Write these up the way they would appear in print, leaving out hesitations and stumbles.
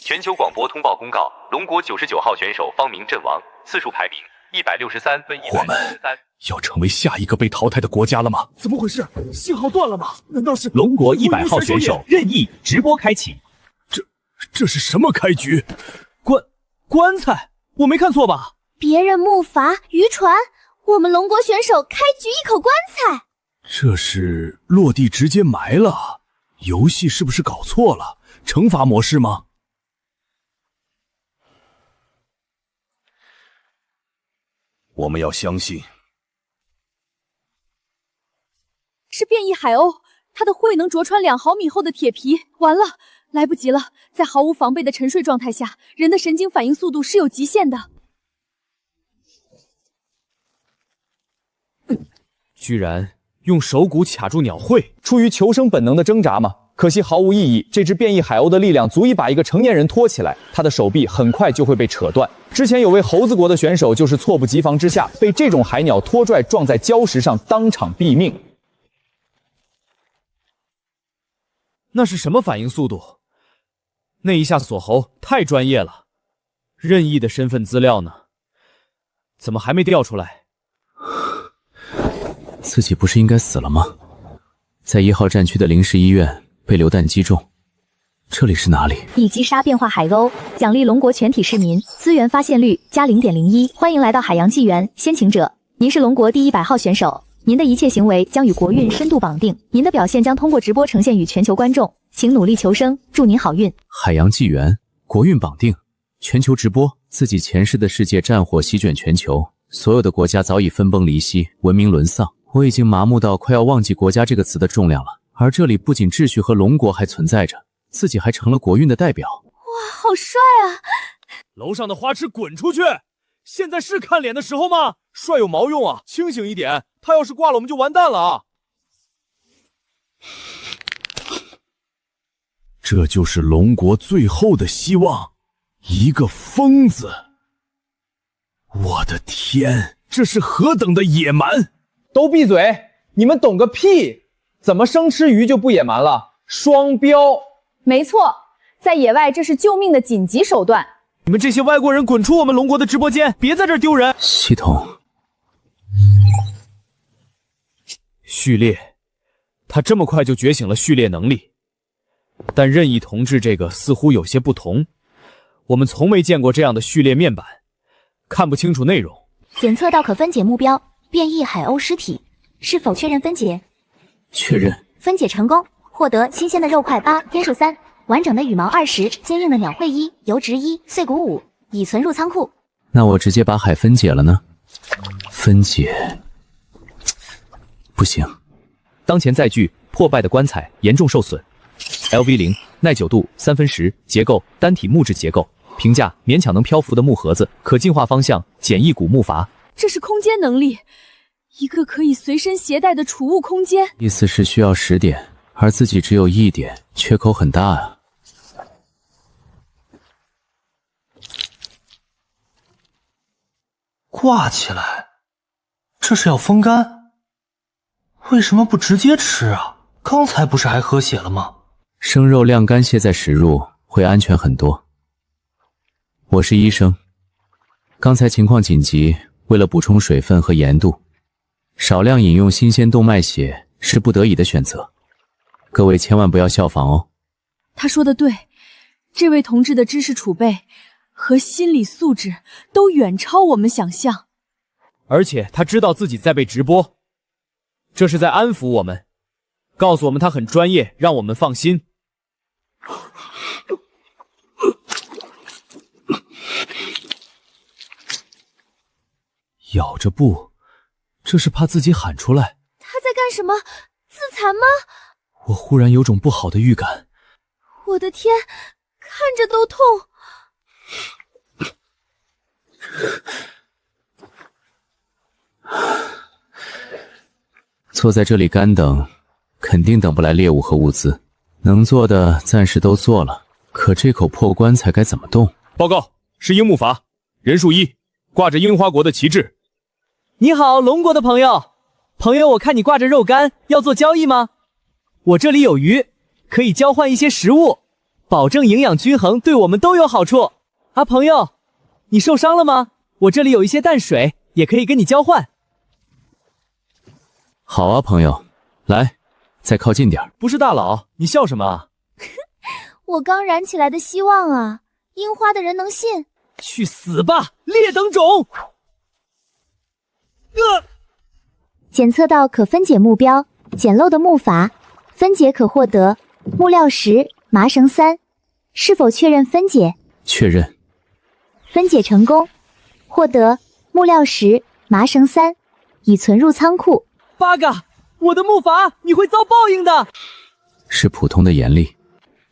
全球广播通报公告：龙国99号选手方明阵亡，次数排名163分133。我们要成为下一个被淘汰的国家了吗？怎么回事？信号断了吗？难道是龙国100号选手任意直播开启？这是什么开局？棺材，我没看错吧？别人木筏渔船，我们龙国选手开局一口棺材。这是落地直接埋了，游戏是不是搞错了？惩罚模式吗？我们要相信是变异海鸥，它的喙能啄穿2毫米厚的铁皮。完了，来不及了！在毫无防备的沉睡状态下，人的神经反应速度是有极限的。居然用手骨卡住鸟喙，出于求生本能的挣扎吗？可惜毫无意义。这只变异海鸥的力量足以把一个成年人拖起来，他的手臂很快就会被扯断。之前有位猴子国的选手就是猝不及防之下，被这种海鸟拖拽撞在礁石上，当场毙命。那是什么反应速度？那一下锁喉太专业了。任意的身份资料呢？怎么还没调出来？自己不是应该死了吗？在1号战区的临时医院被榴弹击中。这里是哪里？已击杀变化海鸥，奖励龙国全体市民，资源发现率加 0.01。欢迎来到海洋纪元，先行者，您是龙国第100号选手，您的一切行为将与国运深度绑定，您的表现将通过直播呈现与全球观众，请努力求生，祝您好运。海洋纪元，国运绑定，全球直播，自己前世的世界战火席卷全球，所有的国家早已分崩离析，文明沦丧。我已经麻木到快要忘记国家这个词的重量了。而这里不仅秩序和龙国还存在着，自己还成了国运的代表。哇，好帅啊！楼上的花痴滚出去！现在是看脸的时候吗？帅有毛用啊！清醒一点，他要是挂了我们就完蛋了啊！这就是龙国最后的希望，一个疯子！我的天，这是何等的野蛮！都闭嘴！你们懂个屁！怎么生吃鱼就不野蛮了？双标！没错，在野外这是救命的紧急手段。你们这些外国人滚出我们龙国的直播间，别在这儿丢人！系统序列，他这么快就觉醒了序列能力，但任意同志这个似乎有些不同，我们从没见过这样的序列面板，看不清楚内容。检测到可分解目标。变异海鸥尸体，是否确认分解？确认。分解成功，获得新鲜的肉块8，天数3，完整的羽毛20，坚硬的鸟喙1，油脂1，碎骨5，已存入仓库。那我直接把海分解了呢？分解不行。当前载具破败的棺材严重受损 ，LV0 耐久度3分10，结构单体木质结构，评价勉强能漂浮的木盒子，可进化方向简易古木筏。这是空间能力，一个可以随身携带的储物空间。意思是需要10点，而自己只有1点，缺口很大啊。挂起来，这是要风干？为什么不直接吃啊？刚才不是还喝血了吗？生肉晾干卸再食入，会安全很多。我是医生，刚才情况紧急。为了补充水分和盐度，少量饮用新鲜动脉血是不得已的选择。各位千万不要效仿哦。他说的对，这位同志的知识储备和心理素质都远超我们想象。而且他知道自己在被直播，这是在安抚我们，告诉我们他很专业，让我们放心。咬着不，这是怕自己喊出来。他在干什么？自残吗？我忽然有种不好的预感。我的天，看着都痛。坐在这里干等，肯定等不来猎物和物资，能做的暂时都做了，可这口破棺材该怎么动？报告，是樱木筏，人数1，挂着樱花国的旗帜。你好，龙国的朋友。朋友，我看你挂着肉干，要做交易吗？我这里有鱼，可以交换一些食物。保证营养均衡，对我们都有好处。啊，朋友，你受伤了吗？我这里有一些淡水，也可以跟你交换。好啊，朋友，来，再靠近点。不是大佬，你笑什么啊？我刚燃起来的希望啊，樱花的人能信？去死吧，劣等种！检测到可分解目标，简陋的木筏，分解可获得木料10、麻绳3，是否确认分解？确认。分解成功，获得木料10、麻绳3，已存入仓库。八嘎，我的木筏，你会遭报应的。是普通的严厉。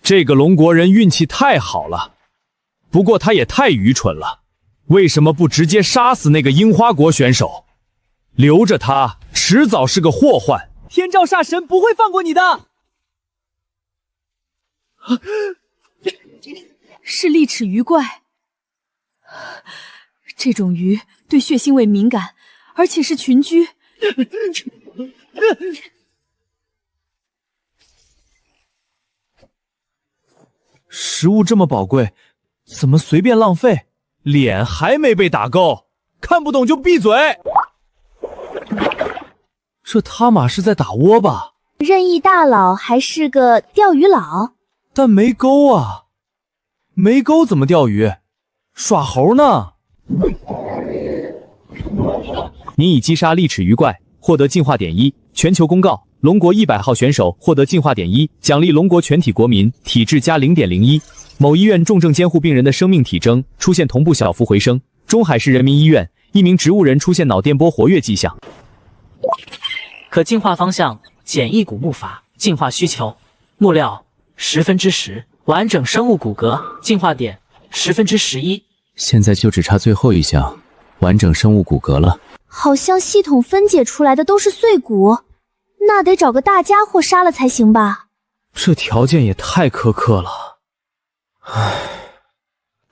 这个龙国人运气太好了，不过他也太愚蠢了。为什么不直接杀死那个樱花国选手？留着他，迟早是个祸患。天照煞神不会放过你的。是利齿鱼怪。这种鱼对血腥味敏感，而且是群居。食物这么宝贵，怎么随便浪费？脸还没被打够，看不懂就闭嘴！这他妈是在打窝吧？任意大佬还是个钓鱼佬？但没钩啊，没钩怎么钓鱼？耍猴呢？你已击杀利齿鱼怪，获得进化点1。全球公告：龙国100号选手获得进化点1，奖励龙国全体国民体质加0.01。某医院重症监护病人的生命体征出现同步小幅回升。中海市人民医院一名植物人出现脑电波活跃迹象。可进化方向：简易古木筏，进化需求：木料10%，完整生物骨骼，进化点11%。现在就只差最后一项，完整生物骨骼了。好像系统分解出来的都是碎骨，那得找个大家伙杀了才行吧？这条件也太苛刻了。唉，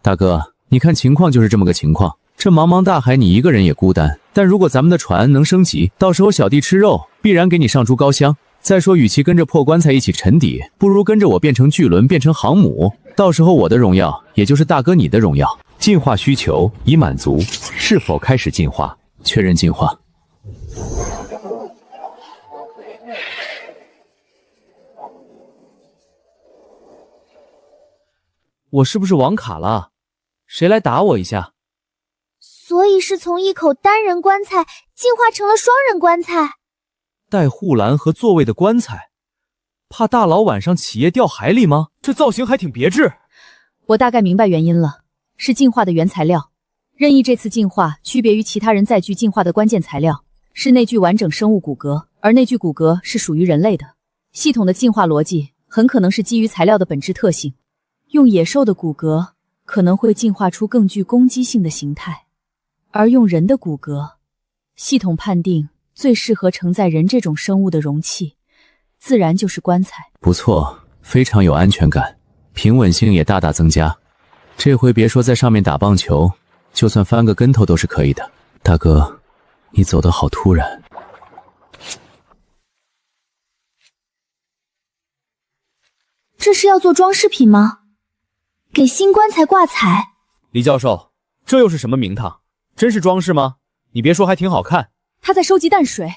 大哥，你看情况就是这么个情况。这茫茫大海，你一个人也孤单。但如果咱们的船能升级，到时候小弟吃肉，必然给你上猪高香。再说，与其跟着破棺材一起沉底，不如跟着我变成巨轮，变成航母。到时候我的荣耀，也就是大哥你的荣耀。进化需求已满足，是否开始进化？确认进化。我是不是网卡了？谁来打我一下？所以是从一口单人棺材进化成了双人棺材。带护栏和座位的棺材，怕大佬晚上起夜掉海里吗？这造型还挺别致。我大概明白原因了，是进化的原材料。任意这次进化区别于其他人载具进化的关键材料，是那具完整生物骨骼，而那具骨骼是属于人类的。系统的进化逻辑很可能是基于材料的本质特性，用野兽的骨骼可能会进化出更具攻击性的形态，而用人的骨骼，系统判定最适合承载人这种生物的容器，自然就是棺材。不错，非常有安全感，平稳性也大大增加。这回别说在上面打棒球，就算翻个跟头都是可以的。大哥，你走得好突然。这是要做装饰品吗？给新棺材挂彩？李教授，这又是什么名堂？真是装饰吗？你别说，还挺好看。他在收集淡水。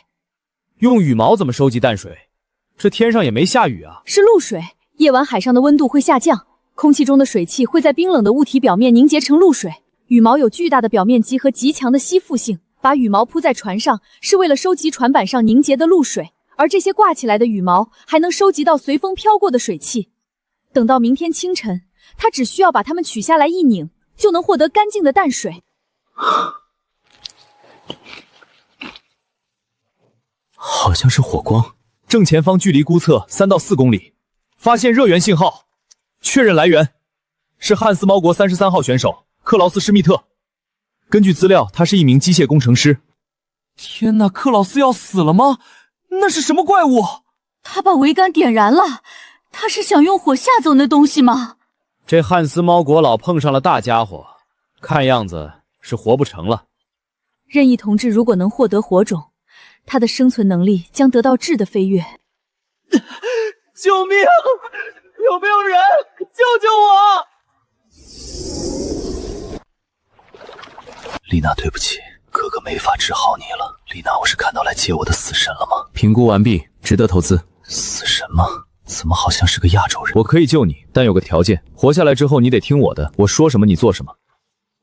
用羽毛怎么收集淡水？这天上也没下雨啊。是露水。夜晚海上的温度会下降，空气中的水汽会在冰冷的物体表面凝结成露水。羽毛有巨大的表面积和极强的吸附性，把羽毛铺在船上是为了收集船板上凝结的露水，而这些挂起来的羽毛还能收集到随风飘过的水汽。等到明天清晨，他只需要把它们取下来一拧，就能获得干净的淡水。好像是火光。正前方距离估测3到4公里，发现热源信号，确认来源是汉斯猫国33号选手克劳斯·施密特。根据资料，他是一名机械工程师。天哪，克劳斯要死了吗？那是什么怪物？他把桅杆点燃了，他是想用火吓走那东西吗？这汉斯猫国老碰上了大家伙，看样子是活不成了。任意同志如果能获得火种，他的生存能力将得到质的飞跃。救命！有没有人救救我？丽娜，对不起，哥哥没法治好你了。丽娜，我是看到来接我的死神了吗？评估完毕，值得投资。死神吗？怎么好像是个亚洲人？我可以救你，但有个条件，活下来之后你得听我的，我说什么你做什么。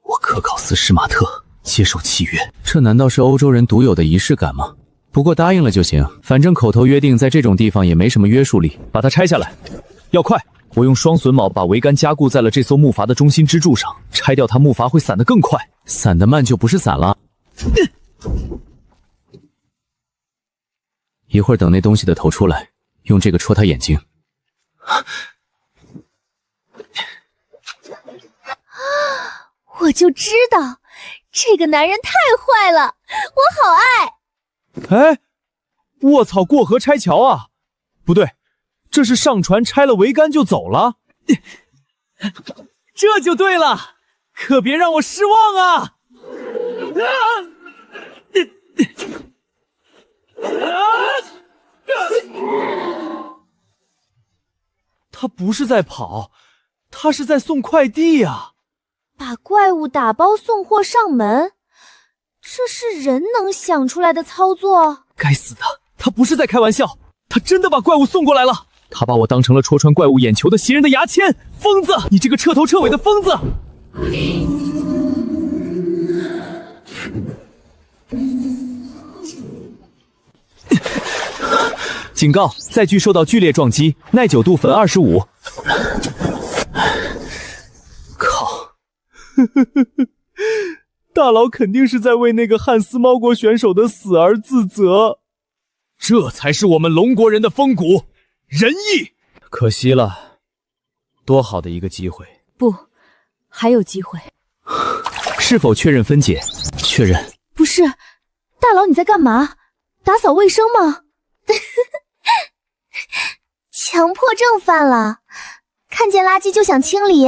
我克考斯施马特，接受契约。这难道是欧洲人独有的仪式感吗？不过答应了就行，反正口头约定在这种地方也没什么约束力。把它拆下来，要快！我用双榫铆把桅杆加固在了这艘木筏的中心支柱上，拆掉它，木筏会散得更快。散得慢就不是散了。一会儿等那东西的头出来，用这个戳他眼睛。我就知道，这个男人太坏了，我好爱。哎，卧槽，过河拆桥啊！不对，这是上船拆了桅杆就走了。这就对了，可别让我失望啊！他不是在跑，他是在送快递呀！把怪物打包送货上门，这是人能想出来的操作？该死的，他不是在开玩笑，他真的把怪物送过来了。他把我当成了戳穿怪物眼球的袭人的牙签。疯子，你这个彻头彻尾的疯子！警告，载具受到剧烈撞击，耐久度-25%。靠！大佬肯定是在为那个汉斯猫国选手的死而自责。这才是我们龙国人的风骨，仁义。可惜了，多好的一个机会！不，还有机会。是否确认分解？确认。不是，大佬你在干嘛？打扫卫生吗？强迫症犯了，看见垃圾就想清理。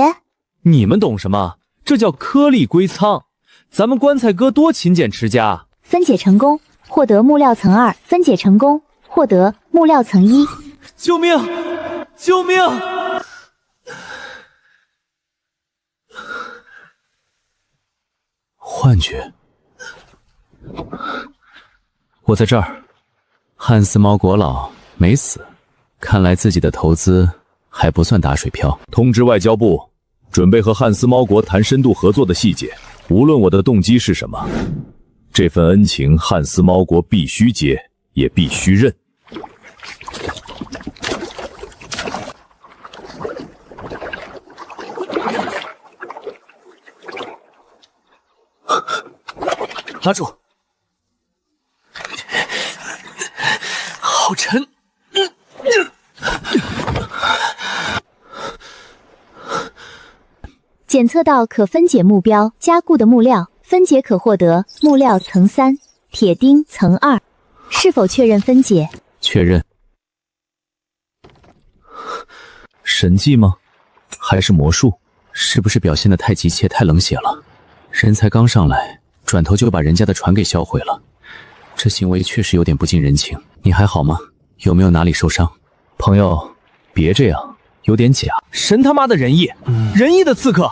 你们懂什么？这叫颗粒归仓。咱们棺材哥多勤俭持家。分解成功，获得木料层2；分解成功，获得木料层1。救命！救命！幻觉。我在这儿。汉斯猫国老没死，看来自己的投资还不算打水漂。通知外交部，准备和汉斯猫国谈深度合作的细节。无论我的动机是什么，这份恩情汉斯猫国必须接，也必须认。拉住！好沉。检测到可分解目标，加固的木料，分解可获得木料层3，铁钉层2。是否确认分解？确认。神迹吗？还是魔术？是不是表现得太急切、太冷血了？人才刚上来，转头就把人家的船给销毁了，这行为确实有点不近人情。你还好吗？有没有哪里受伤？朋友，别这样，有点假。神他妈的仁义，仁义的刺客！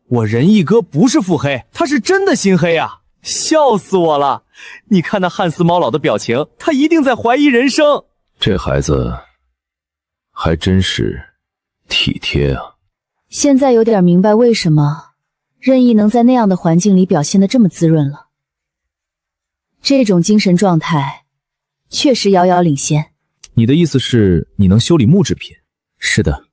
我仁义哥不是腹黑，他是真的心黑啊！笑死我了！你看那汉斯猫老的表情，他一定在怀疑人生。这孩子还真是体贴啊！现在有点明白为什么任意能在那样的环境里表现得这么滋润了。这种精神状态确实遥遥领先。你的意思是你能修理木制品？是的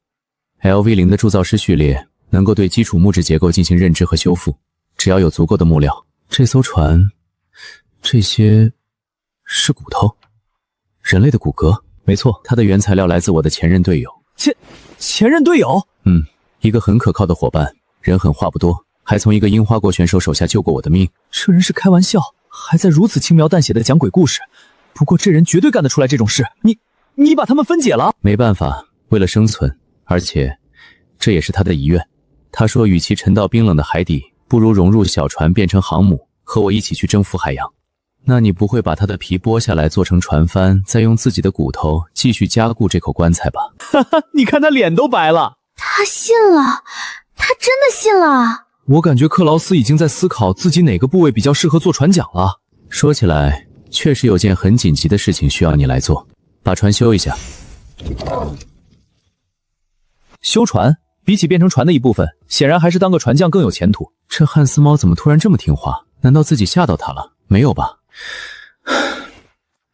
，LV0的铸造师序列能够对基础木质结构进行认知和修复，只要有足够的木料。这艘船，这些是骨头，人类的骨骼。没错，它的原材料来自我的前任队友。前任队友？一个很可靠的伙伴，人狠话不多，还从一个樱花国选手手下救过我的命。这人是开玩笑，还在如此轻描淡写的讲鬼故事。不过这人绝对干得出来这种事。你把他们分解了？没办法，为了生存，而且这也是他的遗愿。他说与其沉到冰冷的海底，不如融入小船变成航母，和我一起去征服海洋。那你不会把它的皮剥下来做成船帆，再用自己的骨头继续加固这口棺材吧？哈哈，你看他脸都白了。他信了，他真的信了。我感觉克劳斯已经在思考自己哪个部位比较适合做船桨了。说起来，确实有件很紧急的事情需要你来做，把船修一下。修船比起变成船的一部分，显然还是当个船匠更有前途。这汉斯猫怎么突然这么听话？难道自己吓到它了？没有吧？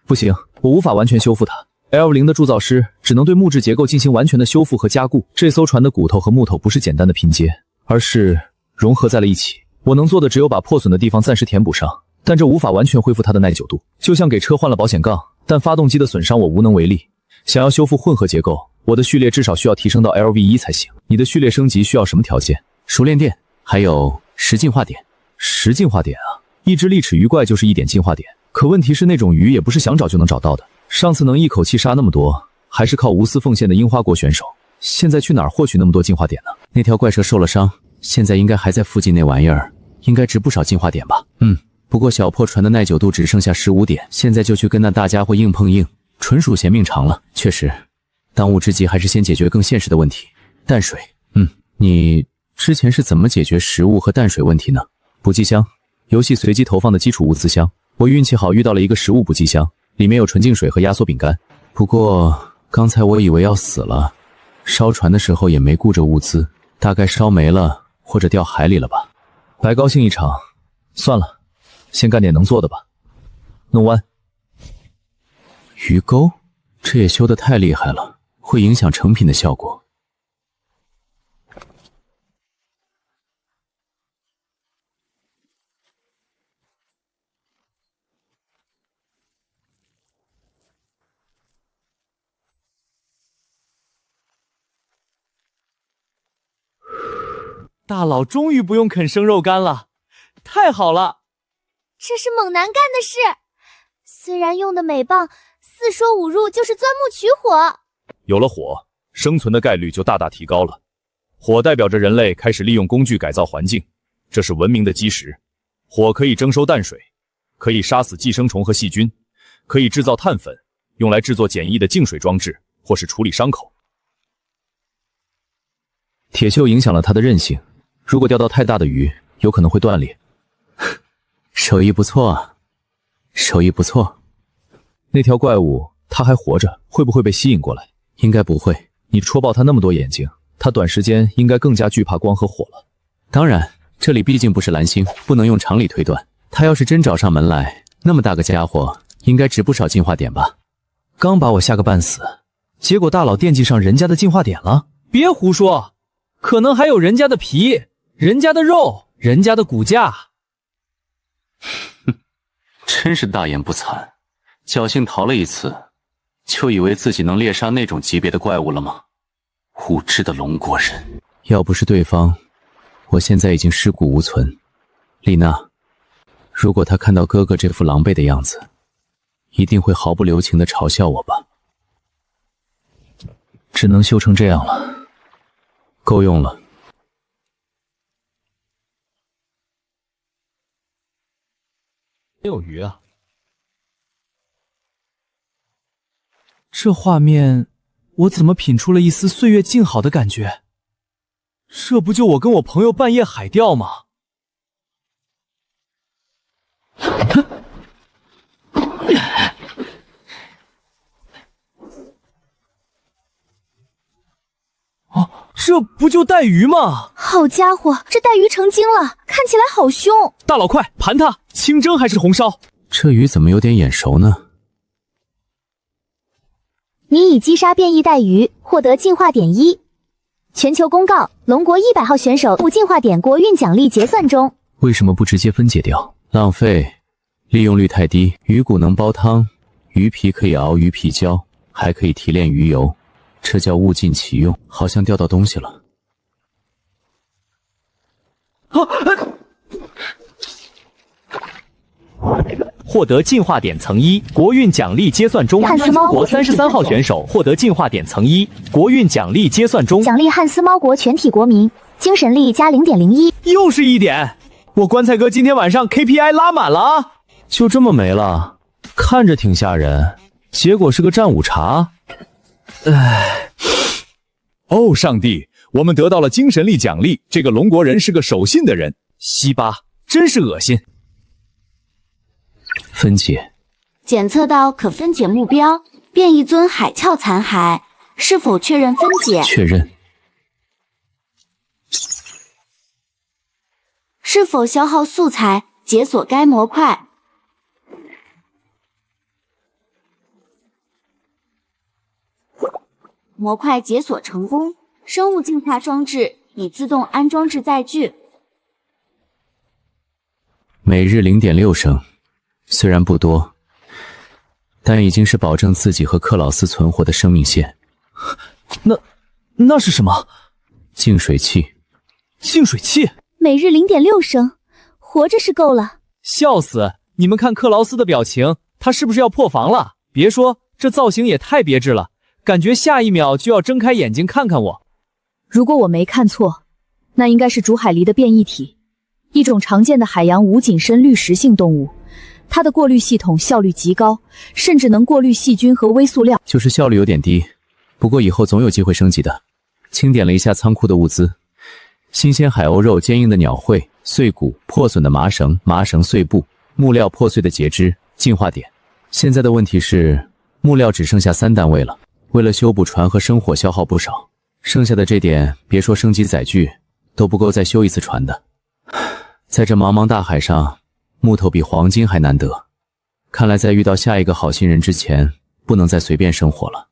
不行，我无法完全修复它。L0的铸造师只能对木质结构进行完全的修复和加固。这艘船的骨头和木头不是简单的拼接，而是融合在了一起。我能做的只有把破损的地方暂时填补上，但这无法完全恢复它的耐久度。就像给车换了保险杠，但发动机的损伤我无能为力。想要修复混合结构，我的序列至少需要提升到 LV1 才行。你的序列升级需要什么条件？熟练点，还有10进化点。10进化点啊！一只利齿鱼怪就是1点进化点，可问题是那种鱼也不是想找就能找到的。上次能一口气杀那么多，还是靠无私奉献的樱花国选手。现在去哪儿获取那么多进化点呢？那条怪蛇受了伤，现在应该还在附近那玩意儿，应该值不少进化点吧？不过小破船的耐久度只剩下15点，现在就去跟那大家伙硬碰硬，纯属嫌命长了。确实，当务之急还是先解决更现实的问题——淡水。你之前是怎么解决食物和淡水问题呢？补给箱，游戏随机投放的基础物资箱。我运气好遇到了一个食物补给箱，里面有纯净水和压缩饼干。不过刚才我以为要死了，烧船的时候也没顾着物资，大概烧没了或者掉海里了吧？白高兴一场，算了，先干点能做的吧。弄弯。鱼钩，这也修得太厉害了，会影响成品的效果。大佬终于不用啃生肉干了，太好了！这是猛男干的事，虽然用的美棒4说5入就是钻木取火。有了火，生存的概率就大大提高了。火代表着人类开始利用工具改造环境，这是文明的基石。火可以征收淡水，可以杀死寄生虫和细菌，可以制造碳粉，用来制作简易的净水装置或是处理伤口。铁锈影响了它的韧性，如果钓到太大的鱼，有可能会断裂。手艺不错啊，手艺不错。那条怪物它还活着，会不会被吸引过来？应该不会。你戳爆它那么多眼睛，它短时间应该更加惧怕光和火了。当然，这里毕竟不是蓝星，不能用常理推断。它要是真找上门来，那么大个家伙，应该值不少进化点吧？刚把我吓个半死，结果大佬惦记上人家的进化点了。别胡说，可能还有人家的皮、人家的肉、人家的骨架。真是大言不惭，侥幸逃了一次，就以为自己能猎杀那种级别的怪物了吗？无知的龙国人！要不是对方，我现在已经尸骨无存。丽娜，如果他看到哥哥这副狼狈的样子，一定会毫不留情地嘲笑我吧？只能修成这样了，够用了。没有鱼啊！这画面，我怎么品出了一丝岁月静好的感觉？这不就我跟我朋友半夜海钓吗？哦，这不就带鱼吗？好家伙，这带鱼成精了，看起来好凶！大佬快盘它，清蒸还是红烧？这鱼怎么有点眼熟呢？你已击杀变异带鱼，获得进化点1。全球公告：龙国100号选手5进化点国运奖励结算中。为什么不直接分解掉？浪费，利用率太低。鱼骨能煲汤，鱼皮可以熬鱼皮胶，还可以提炼鱼油，这叫物尽其用。好像钓到东西了。获得进化点层1，国运奖励结算中。汉斯猫国33号选手获得进化点层1，国运奖励结算中。奖励汉斯猫国全体国民精神力加0.01，又是1点。我棺材哥今天晚上 KPI 拉满了啊！就这么没了，看着挺吓人，结果是个战五茶。唉，哦，上帝，我们得到了精神力奖励。这个龙国人是个守信的人。西巴，真是恶心。分解，检测到可分解目标变异尊海鞘残骸，是否确认分解？确认。是否消耗素材解锁该模块？模块解锁成功，生物进化装置已自动安装至载具。每日0.6升，虽然不多，但已经是保证自己和克劳斯存活的生命线。那是什么？净水器。净水器？每日0.6升，活着是够了。笑死！你们看克劳斯的表情，他是不是要破防了？别说，这造型也太别致了，感觉下一秒就要睁开眼睛看看我。如果我没看错，那应该是竹海狸的变异体，一种常见的海洋无紧身滤食性动物。它的过滤系统效率极高，甚至能过滤细菌和微塑料。就是效率有点低，不过以后总有机会升级的。清点了一下仓库的物资。新鲜海鸥肉、坚硬的鸟喙、碎骨、破损的麻绳、麻绳碎布、木料破碎的截肢、进化点。现在的问题是，木料只剩下3单位了，为了修补船和生火消耗不少，剩下的这点别说升级载具，都不够再修一次船的。在这茫茫大海上，木头比黄金还难得，看来在遇到下一个好心人之前，不能再随便生火了。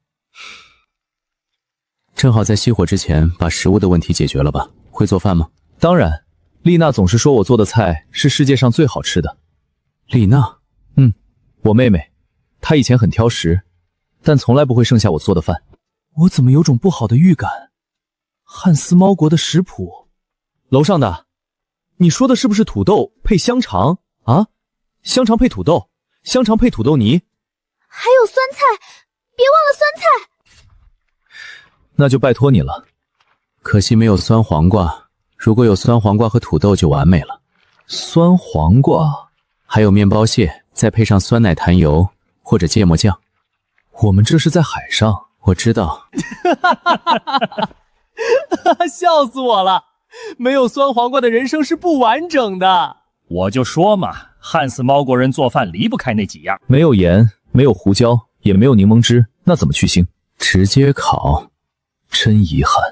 正好在熄火之前把食物的问题解决了吧。会做饭吗？当然，丽娜总是说我做的菜是世界上最好吃的。丽娜？我妹妹，她以前很挑食，但从来不会剩下我做的饭。我怎么有种不好的预感？汉斯猫国的食谱，楼上的，你说的是不是土豆配香肠啊？香肠配土豆，香肠配土豆泥，还有酸菜，别忘了酸菜。那就拜托你了。可惜没有酸黄瓜，如果有酸黄瓜和土豆就完美了。酸黄瓜，还有面包屑，再配上酸奶坛油或者芥末酱。我们这是在海上，我知道。笑死我了！没有酸黄瓜的人生是不完整的。我就说嘛，汉斯猫国人做饭离不开那几样：没有盐，没有胡椒，也没有柠檬汁，那怎么去腥？直接烤，真遗憾。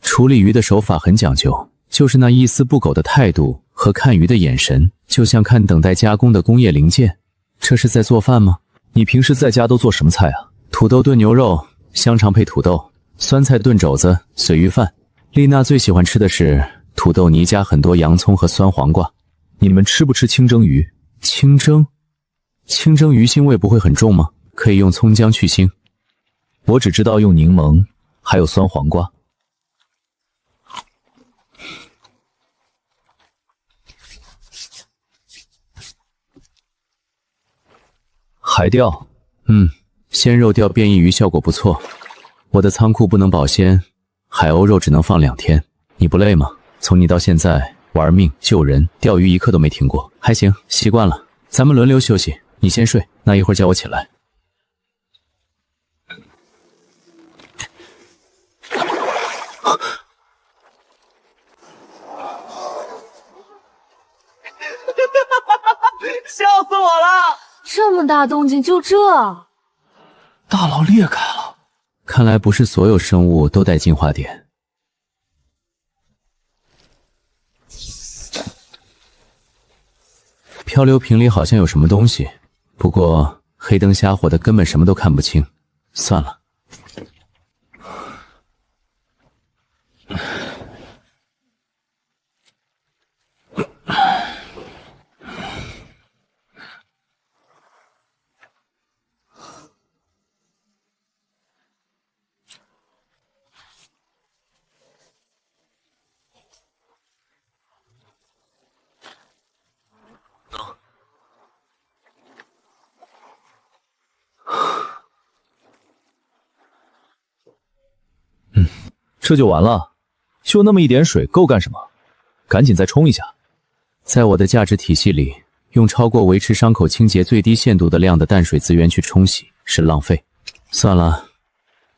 处理鱼的手法很讲究，就是那一丝不苟的态度和看鱼的眼神，就像看等待加工的工业零件。这是在做饭吗？你平时在家都做什么菜啊？土豆炖牛肉，香肠配土豆，酸菜炖肘子，髓鱼饭。丽娜最喜欢吃的是土豆泥加很多洋葱和酸黄瓜。你们吃不吃清蒸鱼？清蒸鱼腥味不会很重吗？可以用葱姜去腥。我只知道用柠檬，还有酸黄瓜。海钓，鲜肉钓变异鱼效果不错。我的仓库不能保鲜，海鸥肉只能放2天。你不累吗？从你到现在玩命救人，钓鱼一刻都没停过。还行，习惯了。咱们轮流休息，你先睡，那一会儿叫我起来。笑死我了！这么大动静就这？大脑裂开了。看来不是所有生物都带进化点。漂流瓶里好像有什么东西，不过黑灯瞎火的根本什么都看不清。算了。这就完了？就那么一点水够干什么？赶紧再冲一下。在我的价值体系里，用超过维持伤口清洁最低限度的量的淡水资源去冲洗是浪费。算了，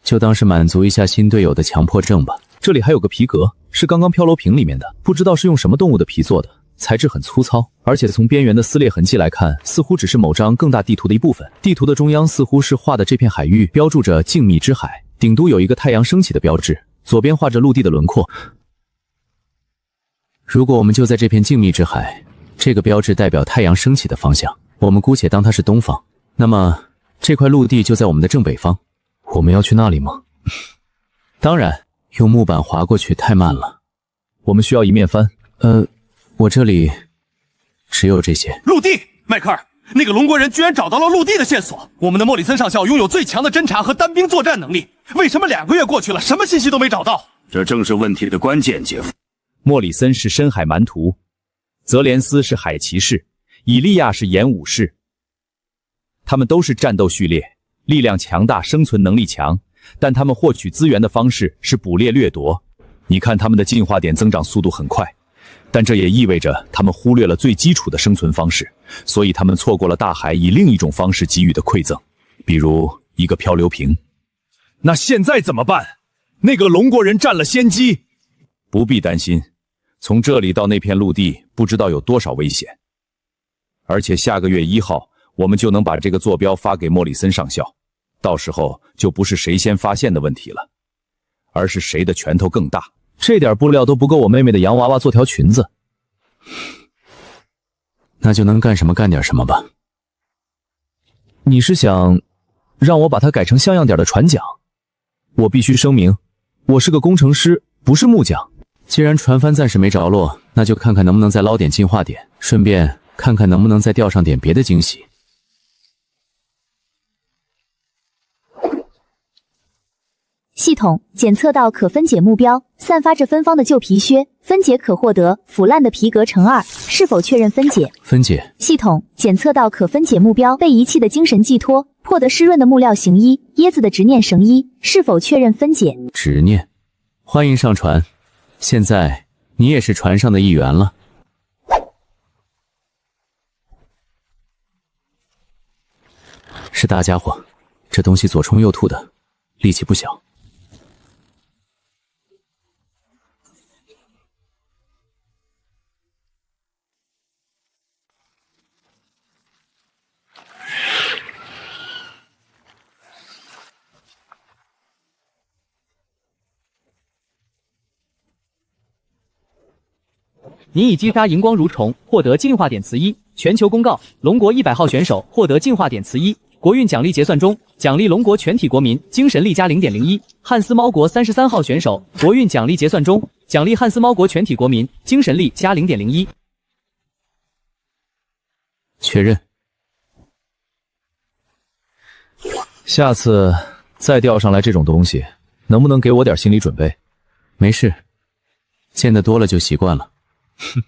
就当是满足一下新队友的强迫症吧。这里还有个皮革，是刚刚漂流瓶里面的，不知道是用什么动物的皮做的，材质很粗糙，而且从边缘的撕裂痕迹来看，似乎只是某张更大地图的一部分。地图的中央似乎是画的这片海域，标注着静谧之海，顶都有一个太阳升起的标志，左边画着陆地的轮廓。如果我们就在这片静谧之海，这个标志代表太阳升起的方向，我们姑且当它是东方，那么这块陆地就在我们的正北方。我们要去那里吗？当然，用木板滑过去太慢了。我们需要一面帆。我这里只有这些。陆地，迈克尔，那个龙国人居然找到了陆地的线索。我们的莫里森上校拥有最强的侦察和单兵作战能力，为什么2个月过去了，什么信息都没找到？这正是问题的关键，姐夫。莫里森是深海蛮徒，泽连斯是海骑士，以利亚是演武士。他们都是战斗序列，力量强大，生存能力强，但他们获取资源的方式是捕猎掠夺。你看他们的进化点增长速度很快，但这也意味着他们忽略了最基础的生存方式，所以他们错过了大海以另一种方式给予的馈赠，比如一个漂流瓶。那现在怎么办？那个龙国人占了先机。不必担心，从这里到那片陆地不知道有多少危险，而且下个月1号我们就能把这个坐标发给莫里森上校，到时候就不是谁先发现的问题了，而是谁的拳头更大。这点布料都不够我妹妹的洋娃娃做条裙子。那就能干什么干点什么吧。你是想让我把它改成像样点的船桨？我必须声明，我是个工程师，不是木匠。既然船帆暂时没着落，那就看看能不能再捞点进化点，顺便看看能不能再钓上点别的惊喜。系统检测到可分解目标，散发着芬芳的旧皮靴，分解可获得腐烂的皮革乘2，是否确认分解？分解。系统检测到可分解目标，被遗弃的精神寄托，破得湿润的木料行衣，椰子的执念绳衣，是否确认分解？执念。欢迎上船，现在你也是船上的一员了。是大家伙，这东西左冲右突的，力气不小。您已击杀荧光蠕虫，获得进化点词1。全球公告：龙国100号选手获得进化点词1。国运奖励结算中，奖励龙国全体国民精神力加 0.01。汉斯猫国33号选手，国运奖励结算中，奖励汉斯猫国全体国民精神力加 0.01。确认。下次再钓上来这种东西，能不能给我点心理准备？没事，见得多了就习惯了。哼，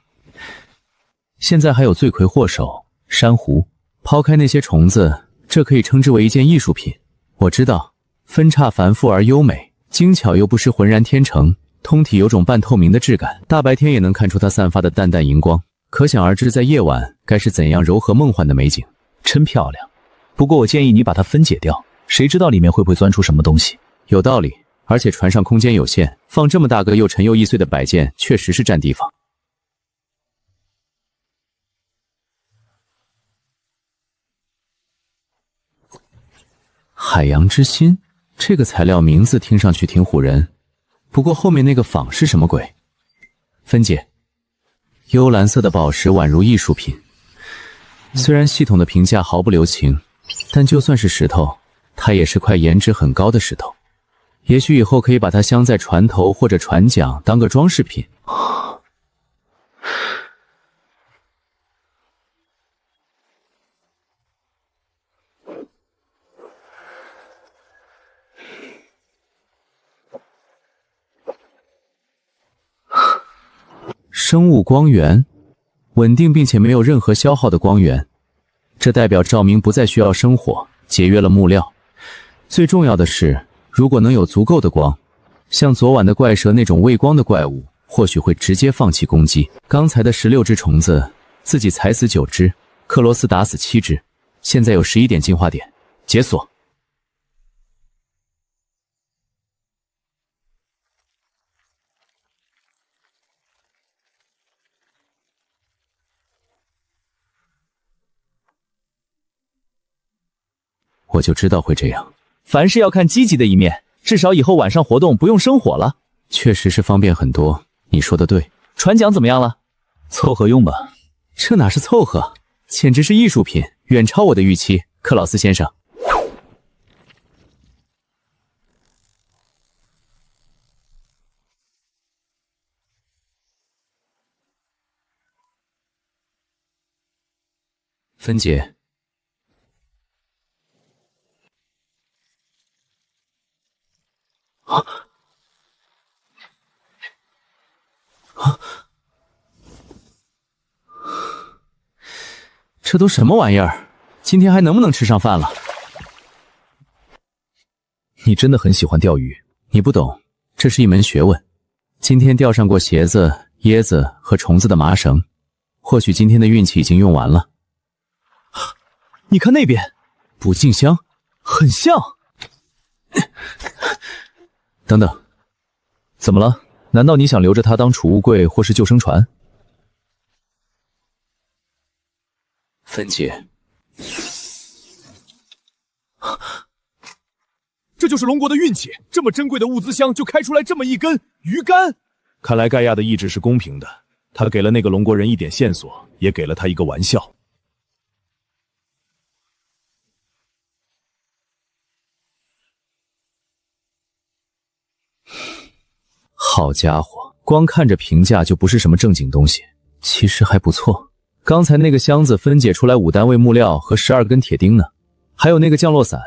现在还有罪魁祸首珊瑚。抛开那些虫子，这可以称之为一件艺术品。我知道，分叉繁复而优美，精巧又不失浑然天成，通体有种半透明的质感，大白天也能看出它散发的淡淡荧光。可想而知，在夜晚该是怎样柔和梦幻的美景。真漂亮。不过我建议你把它分解掉，谁知道里面会不会钻出什么东西？有道理，而且船上空间有限，放这么大个又沉又易碎的摆件，确实是占地方。海洋之心，这个材料名字听上去挺唬人，不过后面那个仿是什么鬼？分解。幽蓝色的宝石宛如艺术品，虽然系统的评价毫不留情，但就算是石头，它也是块颜值很高的石头。也许以后可以把它镶在船头或者船桨当个装饰品。生物光源，稳定并且没有任何消耗的光源，这代表照明不再需要生火，节约了木料。最重要的是，如果能有足够的光，像昨晚的怪蛇那种畏光的怪物，或许会直接放弃攻击。刚才的16只虫子，自己踩死9只，克罗斯打死7只，现在有11点进化点，解锁。我就知道会这样。凡事要看积极的一面，至少以后晚上活动不用生火了。确实是方便很多，你说的对。船桨怎么样了？凑合用吧。这哪是凑合，简直是艺术品，远超我的预期，克劳斯先生。芬姐。这都什么玩意儿？今天还能不能吃上饭了？你真的很喜欢钓鱼，你不懂，这是一门学问。今天钓上过鞋子、椰子和虫子的麻绳，或许今天的运气已经用完了。你看那边，捕静香，很像。等等，怎么了？难道你想留着它当储物柜或是救生船？芬姐，这就是龙国的运气，这么珍贵的物资箱就开出来这么一根鱼竿。看来盖亚的意志是公平的，他给了那个龙国人一点线索，也给了他一个玩笑。好家伙，光看着评价就不是什么正经东西，其实还不错。刚才那个箱子分解出来5单位木料和12根铁钉呢，还有那个降落伞，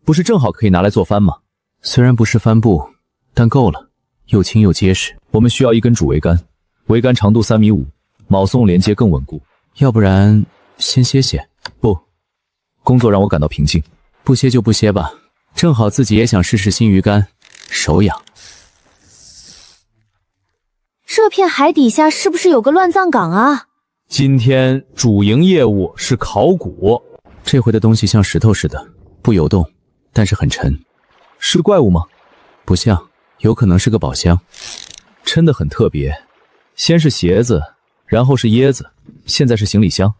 不是正好可以拿来做帆吗？虽然不是帆布，但够了，又轻又结实。我们需要一根主桅杆，桅杆长度3.5米，铆送连接更稳固。要不然先歇歇？不，工作让我感到平静。不歇就不歇吧，正好自己也想试试新鱼竿，手痒。这片海底下是不是有个乱葬岗啊？今天主营业务是考古，这回的东西像石头似的，不游动，但是很沉。是怪物吗？不像，有可能是个宝箱。真的很特别，先是鞋子，然后是椰子，现在是行李箱。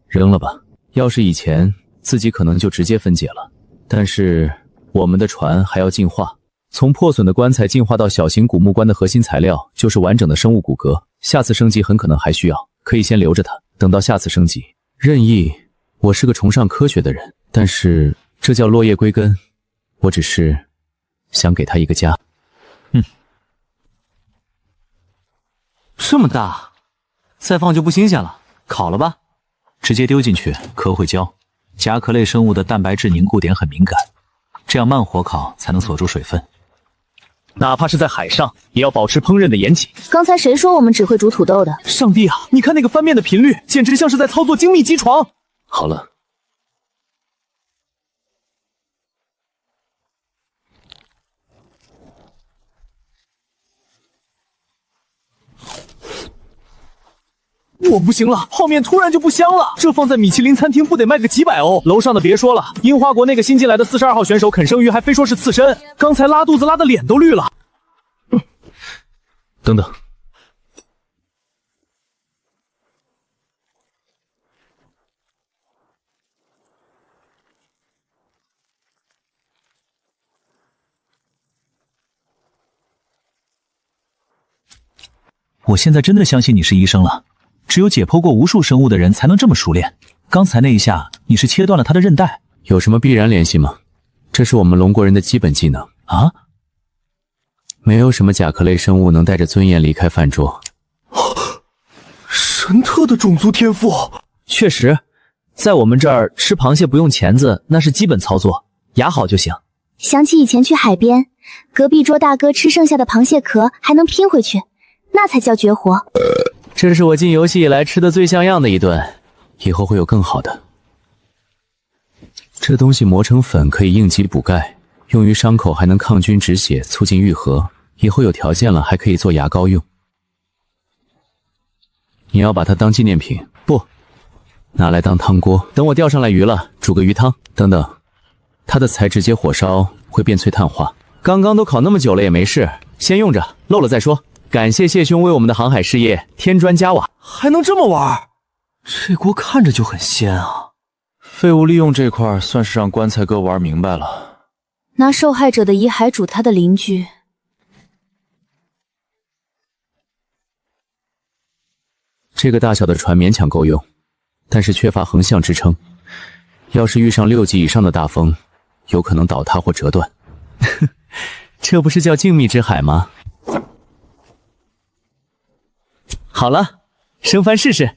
扔了吧，要是以前自己可能就直接分解了，但是我们的船还要进化。从破损的棺材进化到小型古木棺的核心材料就是完整的生物骨骼，下次升级很可能还需要，可以先留着它，等到下次升级。任意，我是个崇尚科学的人，但是这叫落叶归根，我只是想给他一个家。这么大，再放就不新鲜了，烤了吧，直接丢进去，壳会焦。甲壳类生物的蛋白质凝固点很敏感，这样慢火烤才能锁住水分。哪怕是在海上，也要保持烹饪的严谨。刚才谁说我们只会煮土豆的？上帝啊，你看那个翻面的频率，简直像是在操作精密机床。好了，我不行了，泡面突然就不香了，这放在米其林餐厅不得卖个几百欧？楼上的别说了，樱花国那个新进来的42号选手啃生鱼还非说是刺身，刚才拉肚子拉的脸都绿了。等等，我现在真的相信你是医生了。只有解剖过无数生物的人才能这么熟练。刚才那一下，你是切断了他的韧带，有什么必然联系吗？这是我们龙国人的基本技能啊！没有什么甲壳类生物能带着尊严离开饭桌。神特的种族天赋，确实，在我们这儿吃螃蟹不用钳子，那是基本操作，牙好就行。想起以前去海边，隔壁桌大哥吃剩下的螃蟹壳还能拼回去，那才叫绝活。这是我进游戏以来吃的最像样的一顿，以后会有更好的。这东西磨成粉可以应急补钙，用于伤口还能抗菌止血，促进愈合。以后有条件了还可以做牙膏用。你要把它当纪念品？不，拿来当汤锅。等我钓上来鱼了，煮个鱼汤。等等，它的材质接火烧会变脆碳化。刚刚都烤那么久了也没事，先用着，漏了再说。感谢谢兄为我们的航海事业添砖加瓦。还能这么玩？这锅看着就很鲜啊！废物利用这块算是让棺材哥玩明白了。拿受害者的遗骸煮他的邻居。这个大小的船勉强够用，但是缺乏横向支撑，要是遇上6级以上的大风，有可能倒塌或折断。这不是叫静谧之海吗？好了，生番试试。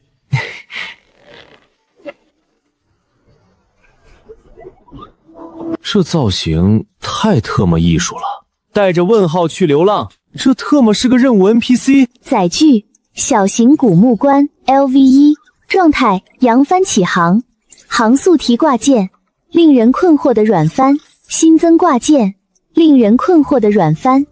这造型太特么艺术了，带着问号去流浪，这特么是个任务 NPC。载具：小型古木棺 LV1， 状态：扬帆起航，航速提挂件，令人困惑的软帆，新增挂件，令人困惑的软帆。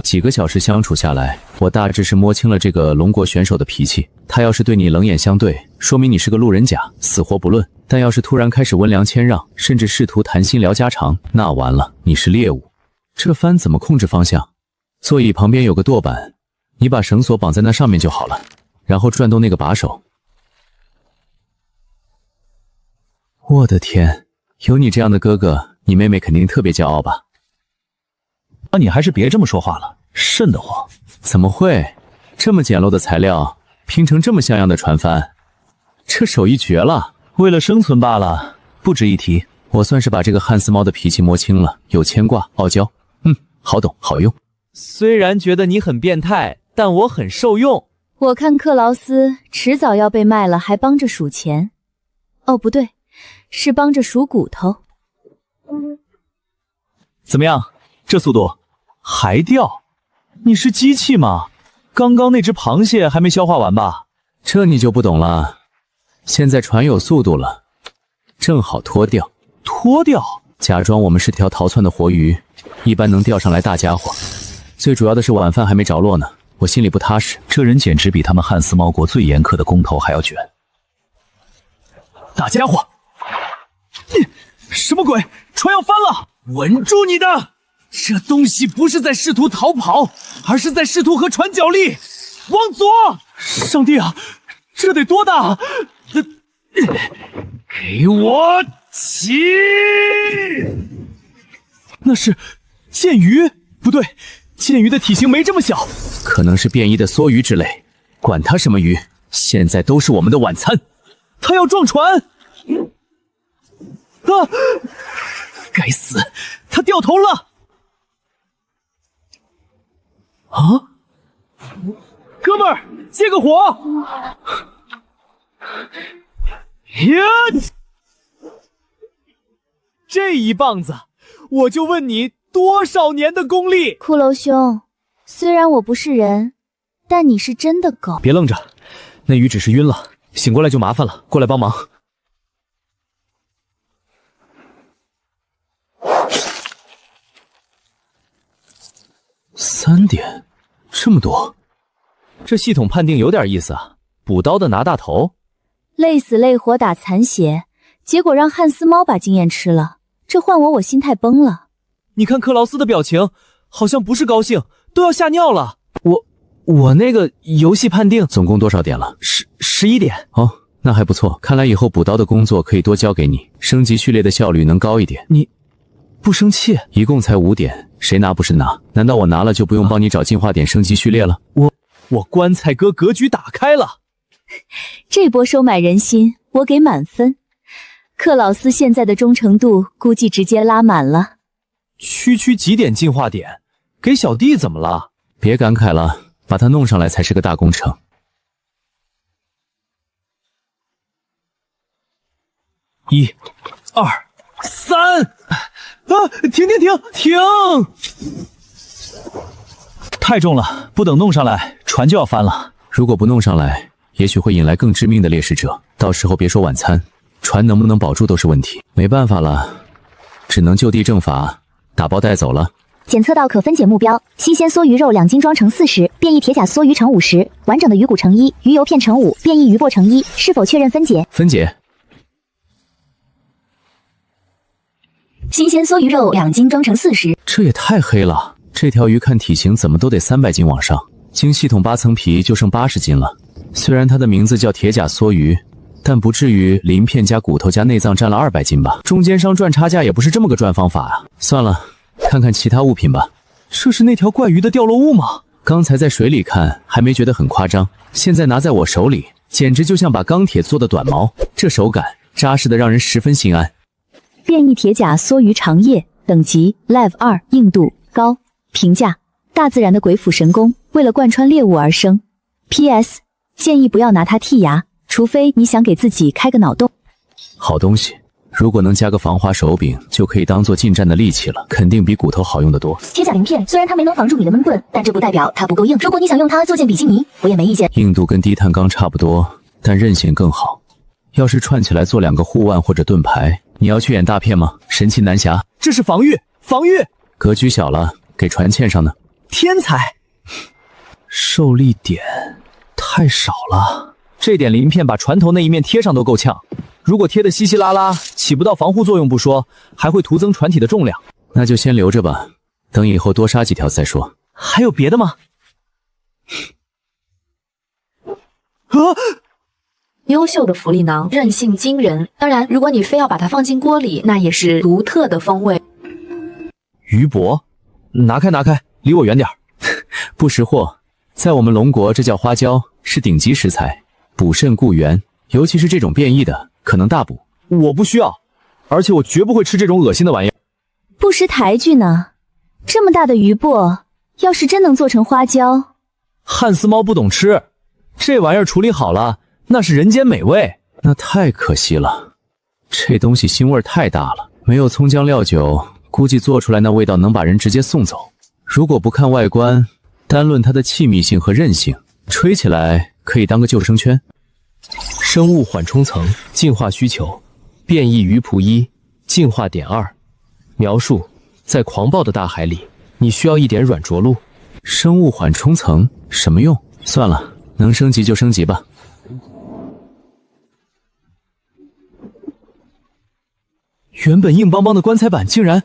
几个小时相处下来，我大致是摸清了这个龙国选手的脾气。他要是对你冷眼相对，说明你是个路人甲，死活不论；但要是突然开始温良谦让，甚至试图谈心聊家常，那完了，你是猎物。这帆怎么控制方向？座椅旁边有个舵板，你把绳索绑在那上面就好了，然后转动那个把手。我的天，有你这样的哥哥，你妹妹肯定特别骄傲吧？那你还是别这么说话了，瘆得慌。怎么会？这么简陋的材料拼成这么像样的船帆，这手艺绝了。为了生存罢了，不值一提。我算是把这个汉斯猫的脾气摸清了，有牵挂，傲娇，好懂好用。虽然觉得你很变态，但我很受用。我看克劳斯迟早要被卖了，还帮着数钱。哦，不对，是帮着数骨头。怎么样？这速度还掉？你是机器吗？刚刚那只螃蟹还没消化完吧？这你就不懂了。现在船有速度了，正好脱掉。脱掉？假装我们是条逃窜的活鱼，一般能钓上来大家伙。最主要的是晚饭还没着落呢，我心里不踏实。这人简直比他们汉斯猫国最严苛的工头还要卷。大家伙，什么鬼？船要翻了！稳住你的！这东西不是在试图逃跑，而是在试图和船角力。往左！上帝啊，这得多大？给我起！那是剑鱼？不对，剑鱼的体型没这么小，可能是变异的梭鱼之类。管它什么鱼，现在都是我们的晚餐。他要撞船！啊！该死，他掉头了！啊！哥们儿，借个火！这一棒子，我就问你多少年的功力？骷髅兄，虽然我不是人，但你是真的狗。别愣着，那鱼只是晕了，醒过来就麻烦了，过来帮忙。3点，这么多，这系统判定有点意思啊！补刀的拿大头，累死累活打残血，结果让汉斯猫把经验吃了，这换我心态崩了。你看克劳斯的表情，好像不是高兴，都要吓尿了。我那个游戏判定总共多少点了？11点。哦，那还不错，看来以后补刀的工作可以多交给你，升级序列的效率能高一点。你不生气？一共才5点，谁拿不是拿？难道我拿了就不用帮你找进化点升级序列了？我棺材哥格局打开了，这波收买人心，我给满分。克劳斯现在的忠诚度估计直接拉满了。区几点进化点？给小弟怎么了？别感慨了，把它弄上来才是个大工程。1、2、3，停！太重了，不等弄上来，船就要翻了。如果不弄上来，也许会引来更致命的猎食者，到时候别说晚餐，船能不能保住都是问题。没办法了，只能就地正法，打包带走了。检测到可分解目标：新鲜梭鱼肉2斤装成40，变异铁甲梭鱼乘50，完整的鱼骨乘1，鱼油片乘5，变异鱼柏乘1。是否确认分解？分解。新鲜梭鱼肉2斤装成40，这也太黑了。这条鱼看体型怎么都得300斤往上，经系统8层皮就剩80斤了。虽然它的名字叫铁甲梭鱼，但不至于鳞片加骨头加内脏占了200斤吧？中间商赚差价也不是这么个赚方法啊！算了，看看其他物品吧。这是那条怪鱼的掉落物吗？刚才在水里看还没觉得很夸张，现在拿在我手里，简直就像把钢铁做的短矛，这手感扎实的让人十分心安。变异铁甲梭鱼长叶，等级 Lev 2，硬度高。评价：大自然的鬼斧神工，为了贯穿猎物而生。PS 建议不要拿它剔牙，除非你想给自己开个脑洞。好东西，如果能加个防滑手柄，就可以当做近战的利器了，肯定比骨头好用得多。铁甲鳞片虽然它没能防住你的闷棍，但这不代表它不够硬。如果你想用它做件比基尼，我也没意见。硬度跟低碳钢差不多，但韧性更好。要是串起来做2个护腕或者盾牌，你要去演大片吗？神奇男侠，这是防御，防御。格局小了，给船嵌上呢。天才。受力点太少了，这点鳞片把船头那一面贴上都够呛。如果贴得稀稀拉拉，起不到防护作用不说，还会徒增船体的重量。那就先留着吧，等以后多杀几条再说。还有别的吗？优秀的福利囊，韧性惊人。当然，如果你非要把它放进锅里，那也是独特的风味。鱼帛，拿开拿开，离我远点。不识货，在我们龙国这叫花椒，是顶级食材，补肾固元，尤其是这种变异的，可能大补。我不需要，而且我绝不会吃这种恶心的玩意儿。不识抬举呢，这么大的鱼帛，要是真能做成花椒，汉斯猫不懂吃，这玩意儿处理好了，那是人间美味。那太可惜了，这东西腥味太大了，没有葱姜料酒，估计做出来那味道能把人直接送走。如果不看外观，单论它的气密性和韧性，吹起来可以当个救生圈。生物缓冲层进化需求：变异鱼仆1，进化点2。描述：在狂暴的大海里，你需要一点软着陆。生物缓冲层什么用？算了，能升级就升级吧。原本硬邦邦的棺材板竟然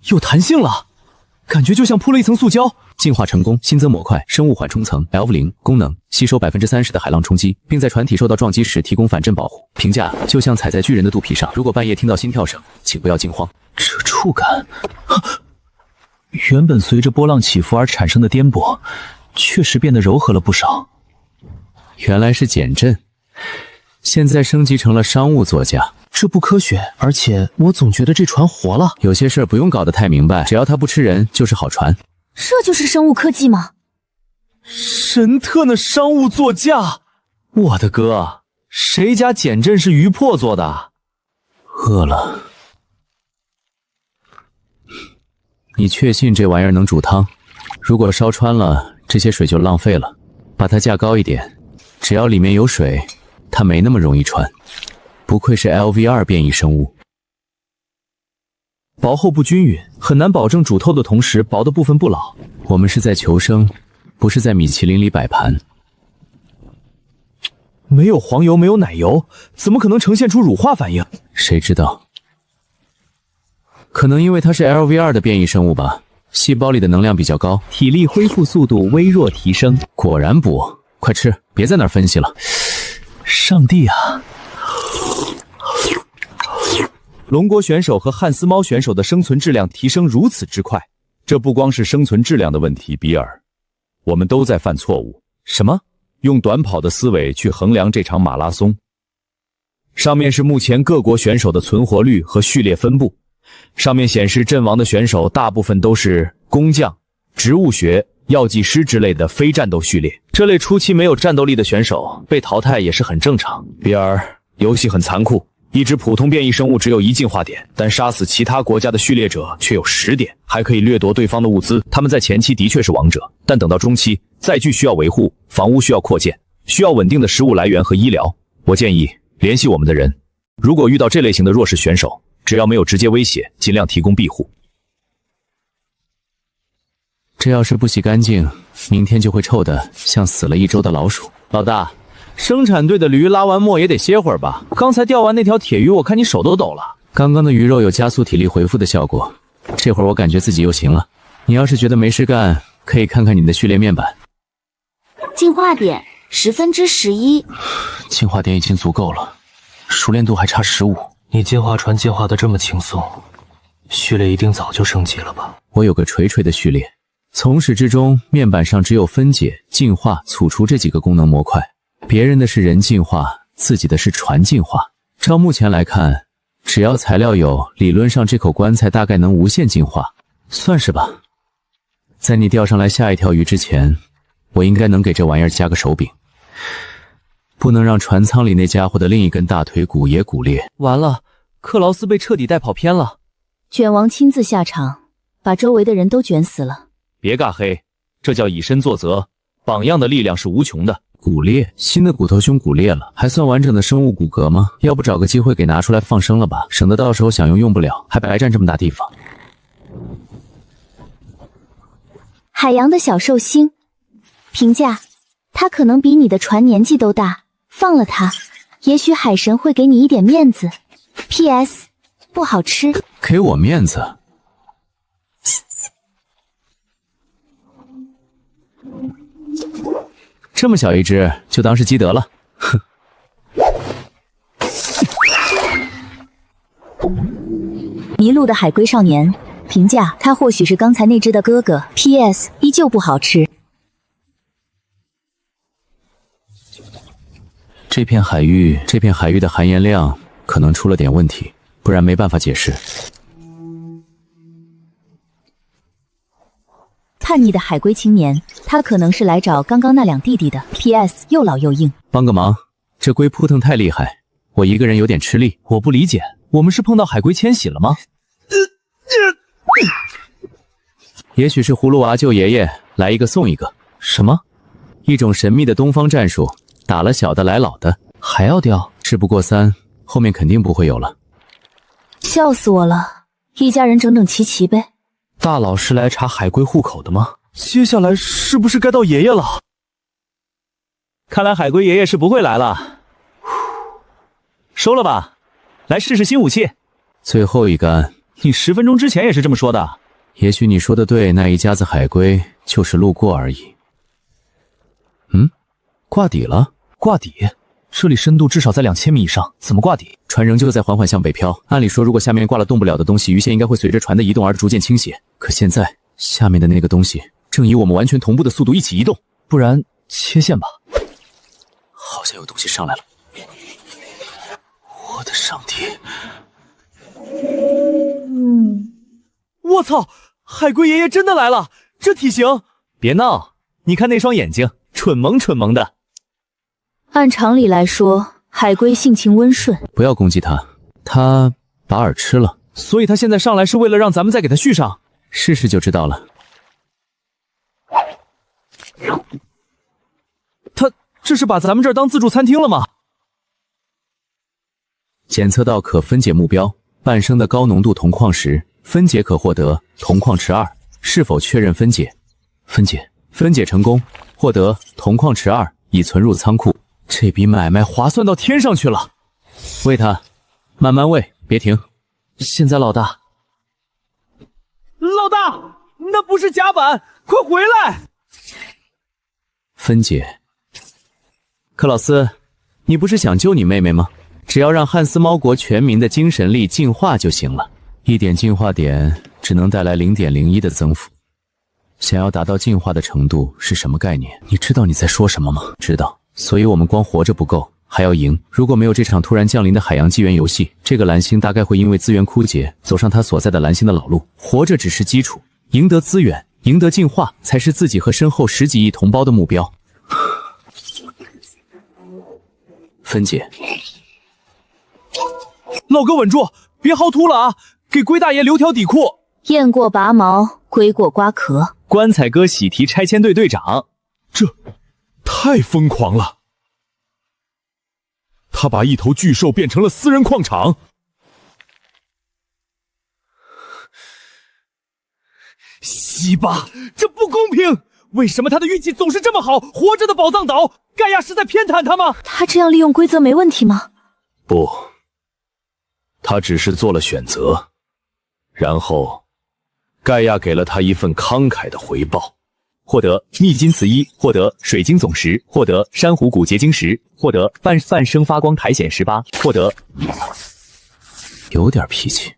有弹性了，感觉就像铺了一层塑胶。进化成功，新增模块生物缓冲层 L0， 功能吸收30%的海浪冲击，并在船体受到撞击时提供反震保护。评价：就像踩在巨人的肚皮上，如果半夜听到心跳声，请不要惊慌。这触感，原本随着波浪起伏而产生的颠簸，确实变得柔和了不少。原来是减震，现在升级成了商务座驾。这不科学，而且我总觉得这船活了。有些事儿不用搞得太明白，只要它不吃人，就是好船。这就是生物科技吗？神特的商务座驾，我的哥，谁家减震是鱼魄做的？饿了。你确信这玩意儿能煮汤？如果烧穿了，这些水就浪费了。把它架高一点，只要里面有水，它没那么容易穿。不愧是 LV2 变异生物。薄厚不均匀，很难保证煮透的同时薄的部分不老。我们是在求生，不是在米其林里摆盘。没有黄油，没有奶油，怎么可能呈现出乳化反应？谁知道？可能因为它是 LV2 的变异生物吧，细胞里的能量比较高，体力恢复速度微弱提升。果然补，快吃，别在那儿分析了。上帝啊！龙国选手和汉斯猫选手的生存质量提升如此之快，这不光是生存质量的问题，比尔，我们都在犯错误。什么？用短跑的思维去衡量这场马拉松？上面是目前各国选手的存活率和序列分布，上面显示阵亡的选手大部分都是工匠、植物学、药剂师之类的非战斗序列。这类初期没有战斗力的选手被淘汰也是很正常。比尔，游戏很残酷。一只普通变异生物只有1进化点，但杀死其他国家的序列者却有10点，还可以掠夺对方的物资。他们在前期的确是王者，但等到中期，载具需要维护，房屋需要扩建，需要稳定的食物来源和医疗。我建议联系我们的人，如果遇到这类型的弱势选手，只要没有直接威胁，尽量提供庇护。这要是不洗干净，明天就会臭得像死了1周的老鼠。老大，生产队的驴拉完磨也得歇会儿吧？刚才钓完那条铁鱼，我看你手都抖了。刚刚的鱼肉有加速体力恢复的效果，这会儿我感觉自己又行了。你要是觉得没事干，可以看看你的序列面板。进化点11%，进化点已经足够了，熟练度还差15。你进化船进化的这么轻松，序列一定早就升级了吧？我有个锤锤的序列，从始至终面板上只有分解、进化、储除这几个功能模块，别人的是人进化，自己的是船进化。照目前来看，只要材料有，理论上这口棺材大概能无限进化，算是吧。在你钓上来下一条鱼之前，我应该能给这玩意儿加个手柄，不能让船舱里那家伙的另一根大腿骨也骨裂。完了，克劳斯被彻底带跑偏了。卷王亲自下场，把周围的人都卷死了。别尬黑，这叫以身作则。榜样的力量是无穷的。骨裂，新的骨头胸骨裂了，还算完整的生物骨骼吗？要不找个机会给拿出来放生了吧，省得到时候想用用不了，还白占这么大地方。海洋的小寿星，评价：他可能比你的船年纪都大，放了他，也许海神会给你一点面子。PS， 不好吃。给我面子？这么小一只，就当是积德了。哼。迷路的海龟少年，评价：他或许是刚才那只的哥哥。PS， 依旧不好吃。这片海域的含盐量可能出了点问题，不然没办法解释。叛逆的海龟青年，他可能是来找刚刚那两弟弟的。PS， 又老又硬。帮个忙，这龟扑腾太厉害，我一个人有点吃力。我不理解，我们是碰到海龟迁徙了吗？也许是葫芦娃救爷爷，来一个送一个。什么？一种神秘的东方战术，打了小的来老的。还要钓？事不过三，后面肯定不会有了。笑死我了，一家人整整齐齐呗。大佬是来查海龟户口的吗？接下来是不是该到爷爷了？看来海龟爷爷是不会来了。收了吧，来试试新武器。最后一杆。你10分钟之前也是这么说的。也许你说的对，那一家子海龟就是路过而已。挂底了？挂底？这里深度至少在2000米以上，怎么挂底？船仍旧在缓缓向北飘。按理说，如果下面挂了动不了的东西，鱼线应该会随着船的移动而逐渐倾斜。可现在，下面的那个东西正以我们完全同步的速度一起移动。不然切线吧。好像有东西上来了。我的上帝！我操！海龟爷爷真的来了，这体型！别闹，你看那双眼睛，蠢萌蠢萌的。按常理来说，海龟性情温顺，不要攻击它，它把饵吃了，所以它现在上来是为了让咱们再给它续上。试试就知道了。它这是把咱们这儿当自助餐厅了吗？检测到可分解目标，半升的高浓度铜矿石，分解可获得铜矿池2，是否确认分解？分解成功，获得铜矿池2，已存入仓库。这笔买卖划算到天上去了。喂它，慢慢喂，别停。现在老大，那不是甲板，快回来！分解。克劳斯，你不是想救你妹妹吗？只要让汉斯猫国全民的精神力进化就行了。1点进化点只能带来0.01的增幅。想要达到进化的程度是什么概念？你知道你在说什么吗？知道。所以我们光活着不够，还要赢。如果没有这场突然降临的海洋纪元游戏，这个蓝星大概会因为资源枯竭，走上他所在的蓝星的老路。活着只是基础，赢得资源，赢得进化，才是自己和身后10几亿同胞的目标。分解。老哥稳住，别薅秃了啊！给龟大爷留条底裤。雁过拔毛，龟过瓜壳。棺材哥喜提拆迁队队长，这太疯狂了！他把一头巨兽变成了私人矿场。西巴，这不公平！为什么他的运气总是这么好？活着的宝藏岛，盖亚是在偏袒他吗？他这样利用规则没问题吗？不，他只是做了选择，然后盖亚给了他一份慷慨的回报。获得秘金瓷一，获得水晶总石，获得珊瑚骨结晶石，获得泛生发光苔藓18，获得有点脾气。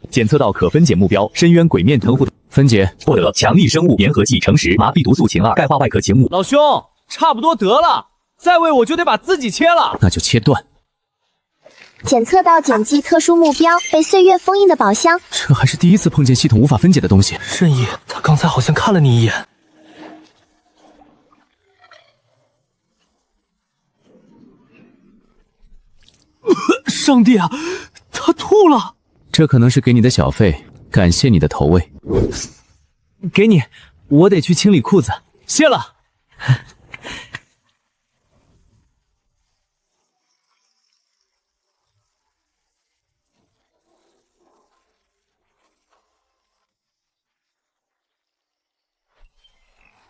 检测到可分解目标深渊鬼面藤壶，分解获得强力生物粘合剂橙石麻痹毒素氰2钙化外壳氰5。老兄，差不多得了，再喂我就得把自己切了。那就切断。检测到碱基特殊目标被岁月封印的宝箱，这还是第一次碰见系统无法分解的东西。任意，他刚才好像看了你一眼。上帝啊，他吐了！这可能是给你的小费，感谢你的投喂。给你，我得去清理裤子，谢了。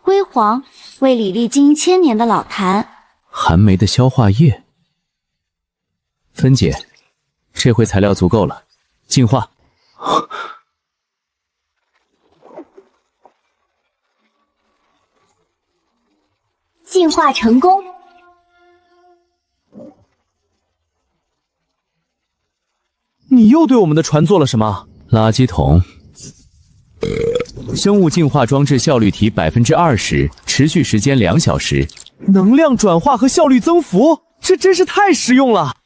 辉煌，为李历经1000年的老坛。寒梅的消化液，分解，这回材料足够了。进化，进化成功。你又对我们的船做了什么？垃圾桶。生物进化装置效率提20%，持续时间2小时。能量转化和效率增幅，这真是太实用了。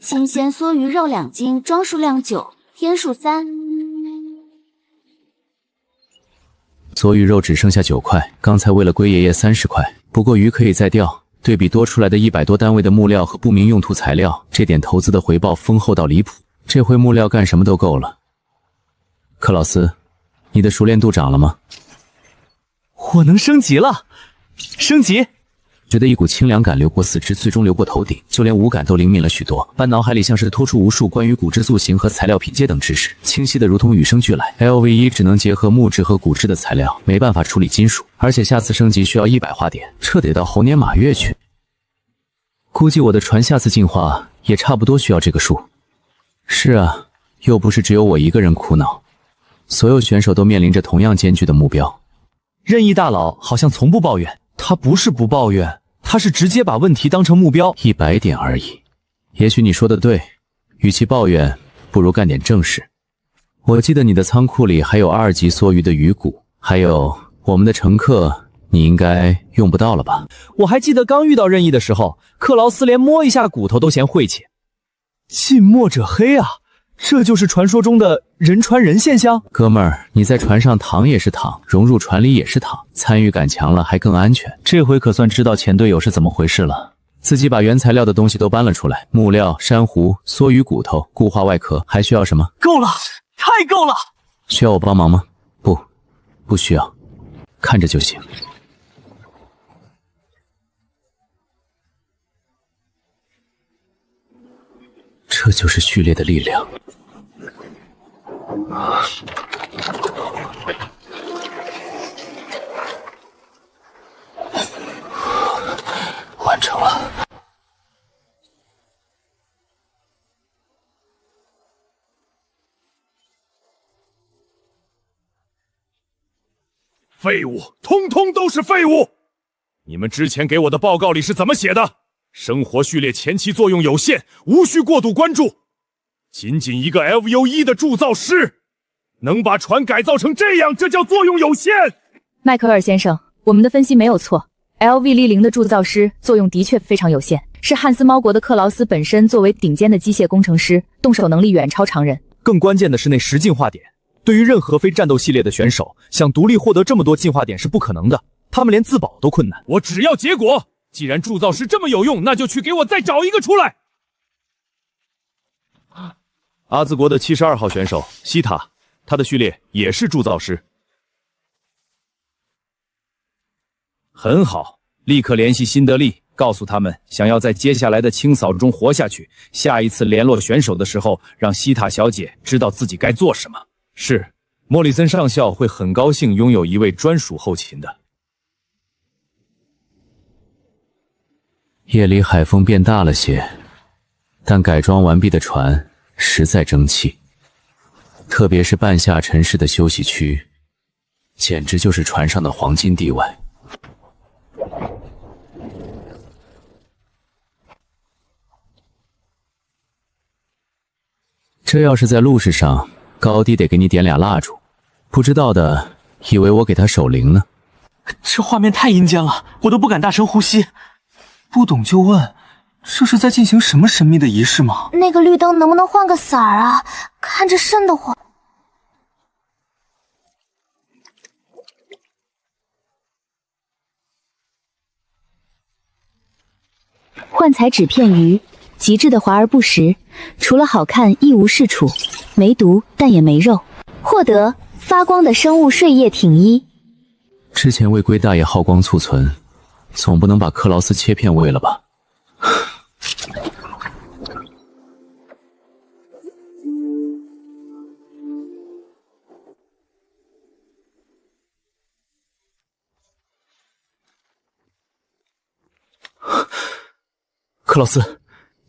新鲜梭鱼肉2斤，装数量9，天数3。梭鱼肉只剩下9块，刚才喂了龟爷爷30块，不过鱼可以再钓。对比多出来的100多单位的木料和不明用途材料，这点投资的回报丰厚到离谱。这回木料干什么都够了。克劳斯，你的熟练度涨了吗？我能升级了，升级！觉得一股清凉感流过四肢，最终流过头顶，就连五感都灵敏了许多。半脑海里像是拖出无数关于骨质塑形和材料品阶等知识，清晰的如同与生俱来。LV1 只能结合木质和骨质的材料，没办法处理金属，而且下次升级需要100花点，这得到猴年马月去。估计我的船下次进化也差不多需要这个数。是啊，又不是只有我一个人苦恼，所有选手都面临着同样艰巨的目标。任意大佬好像从不抱怨，他不是不抱怨，他是直接把问题当成目标。100点而已。也许你说的对，与其抱怨，不如干点正事。我记得你的仓库里还有2级梭鱼的鱼骨，还有我们的乘客，你应该用不到了吧？我还记得刚遇到任意的时候，克劳斯连摸一下骨头都嫌晦气。近墨者黑啊，这就是传说中的人传人现象。哥们儿，你在船上躺也是躺，融入船里也是躺，参与感强了还更安全。这回可算知道前队友是怎么回事了。自己把原材料的东西都搬了出来，木料、珊瑚、梭鱼骨头、固化外壳，还需要什么？够了，太够了！需要我帮忙吗？不需要，看着就行。这就是序列的力量。完成了。废物，通通都是废物！你们之前给我的报告里是怎么写的？生活序列前期作用有限，无需过度关注。仅仅一个 LV1 的铸造师，能把船改造成这样，这叫作用有限。迈克尔先生，我们的分析没有错。LV00 的铸造师作用的确非常有限，是汉斯猫国的克劳斯本身作为顶尖的机械工程师，动手能力远超常人。更关键的是那10进化点，对于任何非战斗系列的选手，想独立获得这么多进化点是不可能的，他们连自保都困难。我只要结果。既然铸造师这么有用，那就去给我再找一个出来。阿兹国的72号选手西塔，他的序列也是铸造师。很好，立刻联系辛德利，告诉他们，想要在接下来的清扫中活下去，下一次联络选手的时候，让西塔小姐知道自己该做什么。是，莫里森上校会很高兴拥有一位专属后勤的。夜里海风变大了些，但改装完毕的船实在争气，特别是半下沉式的休息区，简直就是船上的黄金地位。这要是在路市上，高低得给你点俩蜡烛，不知道的以为我给他守灵呢。这画面太阴间了，我都不敢大声呼吸。不懂就问，这是在进行什么神秘的仪式吗？那个绿灯能不能换个色儿啊？看着瘆得慌。幻彩纸片鱼，极致的华而不实，除了好看一无是处，没毒但也没肉。获得发光的生物睡液挺衣。之前为龟大爷耗光储存，总不能把克劳斯切片喂了吧？克劳斯，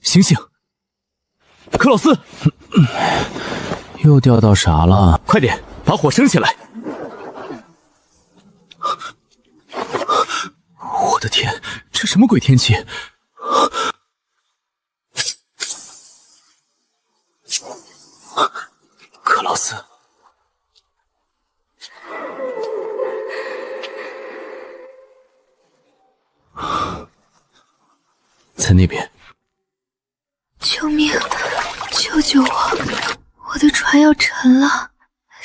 醒醒！克劳斯，又钓到啥了？快点，把火升起来！我的天，这什么鬼天气？克劳斯，在那边。救命！救救我！我的船要沉了，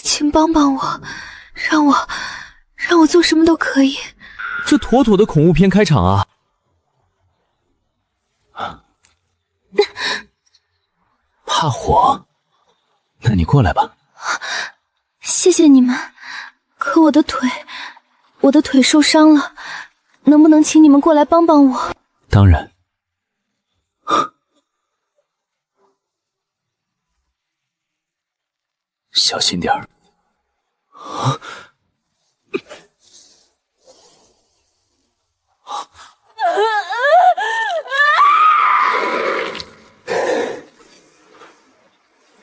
请帮帮我，让我做什么都可以。这妥妥的恐怖片开场啊！怕火？那你过来吧。谢谢你们，可我的腿受伤了，能不能请你们过来帮帮我？当然。小心点儿。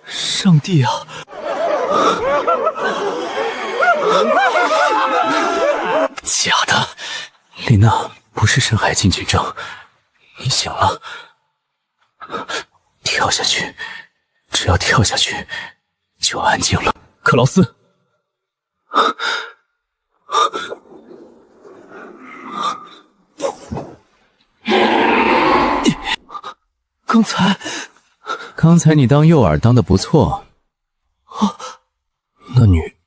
上帝啊！假的，琳娜不是深海进取症，你醒了。跳下去，只要跳下去就安静了。克劳斯，刚才你当诱饵当得不错。那女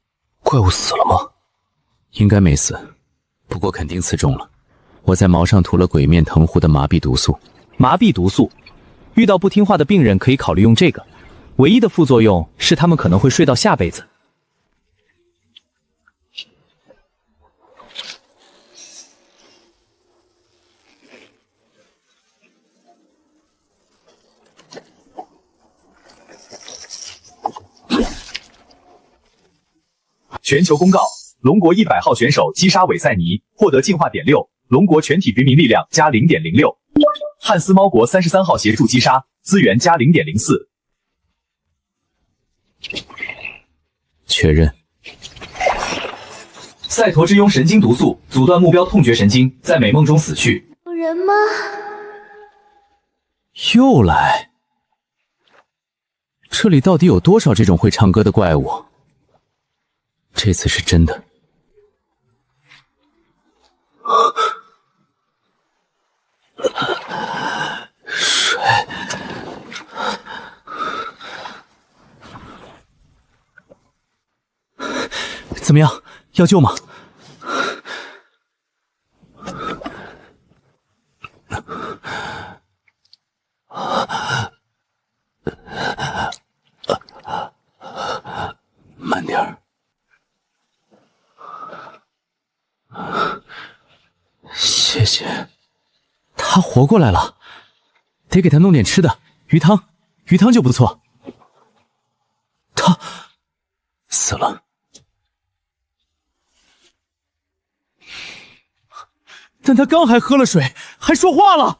怪物死了吗？应该没死，不过肯定刺中了。我在毛上涂了鬼面藤壶的麻痹毒素。麻痹毒素，遇到不听话的病人可以考虑用这个，唯一的副作用是他们可能会睡到下辈子。全球公告：龙国100号选手击杀韦塞尼，获得进化点6，龙国全体渔民力量加0.06。汉斯猫国33号协助击杀，资源加0.04。确认。赛陀之庸神经毒素阻断目标痛觉神经，在美梦中死去。有人吗？又来？这里到底有多少这种会唱歌的怪物？这次是真的。水，怎么样？要救吗？慢点儿。谢谢。他活过来了，得给他弄点吃的，鱼汤，鱼汤就不错。他死了，但他刚还喝了水，还说话了。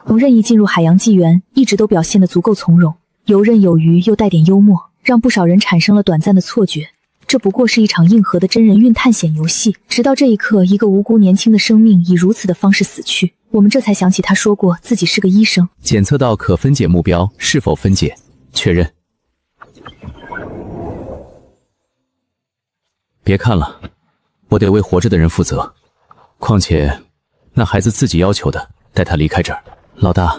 从任意进入海洋纪元，一直都表现得足够从容，游刃有余又带点幽默，让不少人产生了短暂的错觉。这不过是一场硬核的真人运探险游戏。直到这一刻，一个无辜年轻的生命以如此的方式死去，我们这才想起他说过自己是个医生。检测到可分解目标，是否分解？确认。别看了，我得为活着的人负责。况且，那孩子自己要求的，带他离开这儿。老大，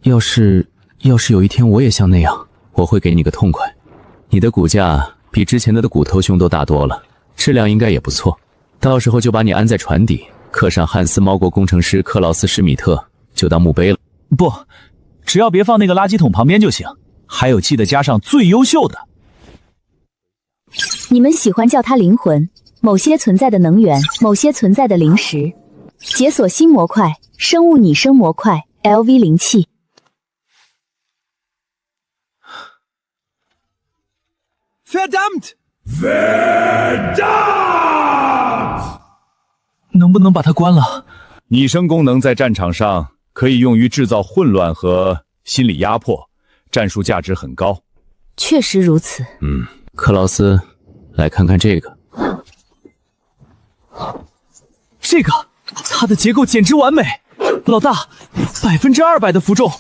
要是有一天我也像那样，我会给你个痛快。你的骨架比之前的骨头胸都大多了，质量应该也不错。到时候就把你安在船底，刻上汉斯猫国工程师克劳斯·施米特，就当墓碑了。不，只要别放那个垃圾桶旁边就行。还有，记得加上最优秀的。你们喜欢叫它灵魂，某些存在的能源，某些存在的灵石。解锁新模块，生物拟生模块 LV 灵气。Verdammt！ 能不能把它关了？拟声功能在战场上可以用于制造混乱和心理压迫，战术价值很高。确实如此。克劳斯，来看看这个。这个，它的结构简直完美。老大，200%的负重，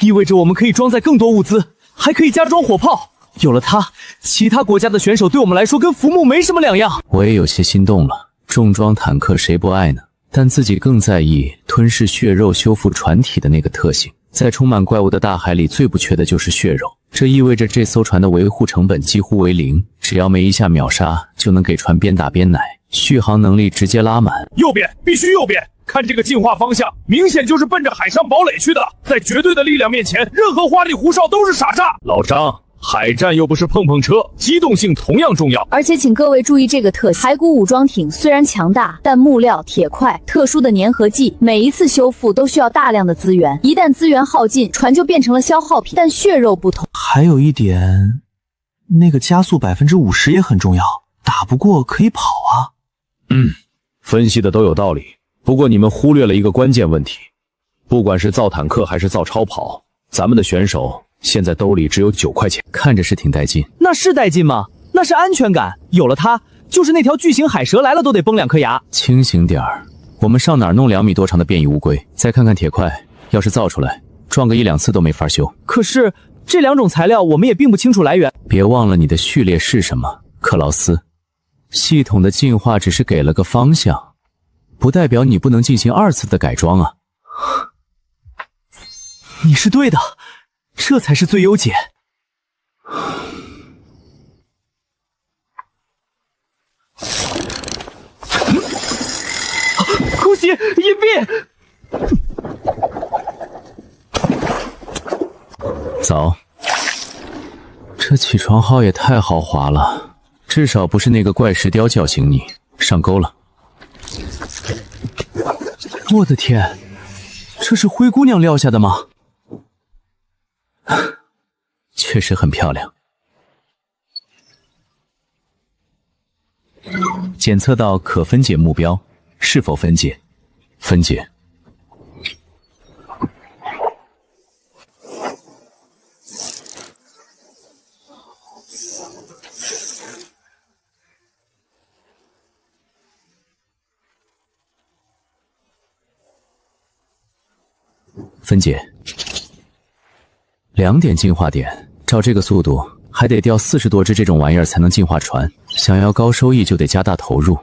意味着我们可以装载更多物资，还可以加装火炮。有了它，其他国家的选手对我们来说跟浮木没什么两样。我也有些心动了。重装坦克谁不爱呢？但自己更在意吞噬血肉修复船体的那个特性。在充满怪物的大海里，最不缺的就是血肉。这意味着这艘船的维护成本几乎为零，只要没一下秒杀，就能给船边打边奶，续航能力直接拉满。右边，必须右边！看这个进化方向，明显就是奔着海上堡垒去的。在绝对的力量面前，任何花里胡哨都是傻叉。老张，海战又不是碰碰车，机动性同样重要。而且请各位注意这个特性，骸骨武装艇虽然强大，但木料、铁块、特殊的粘合剂，每一次修复都需要大量的资源。一旦资源耗尽，船就变成了消耗品。但血肉不同。还有一点，那个加速50%也很重要，打不过可以跑啊。分析的都有道理。不过你们忽略了一个关键问题，不管是造坦克还是造超跑，咱们的选手现在兜里只有9块钱，看着是挺带劲。那是带劲吗？那是安全感。有了它，就是那条巨型海蛇来了都得崩2颗牙。清醒点儿，我们上哪儿弄2米多长的变异乌龟？再看看铁块，要是造出来，撞个1、2次都没法修。可是这2种材料我们也并不清楚来源。别忘了你的序列是什么，克劳斯。系统的进化只是给了个方向，不代表你不能进行2次的改装啊。你是对的，这才是最优解。空袭，隐蔽！早，这起床号也太豪华了，至少不是那个怪石雕叫醒你。上钩了。我的天，这是灰姑娘撂下的吗？确实很漂亮。检测到可分解目标，是否分解？分解。分解。2点进化点，照这个速度，还得掉40多只这种玩意儿才能进化船。想要高收益，就得加大投入。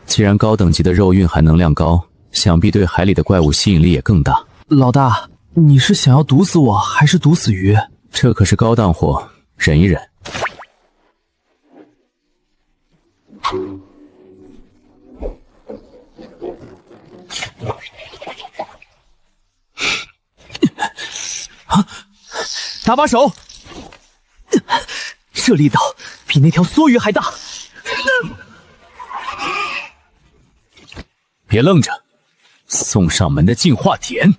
既然高等级的肉蕴含能量高，想必对海里的怪物吸引力也更大。老大，你是想要毒死我，还是毒死鱼？这可是高档货，忍一忍。搭把手，这力道比那条梭鱼还大。别愣着，送上门的进化点。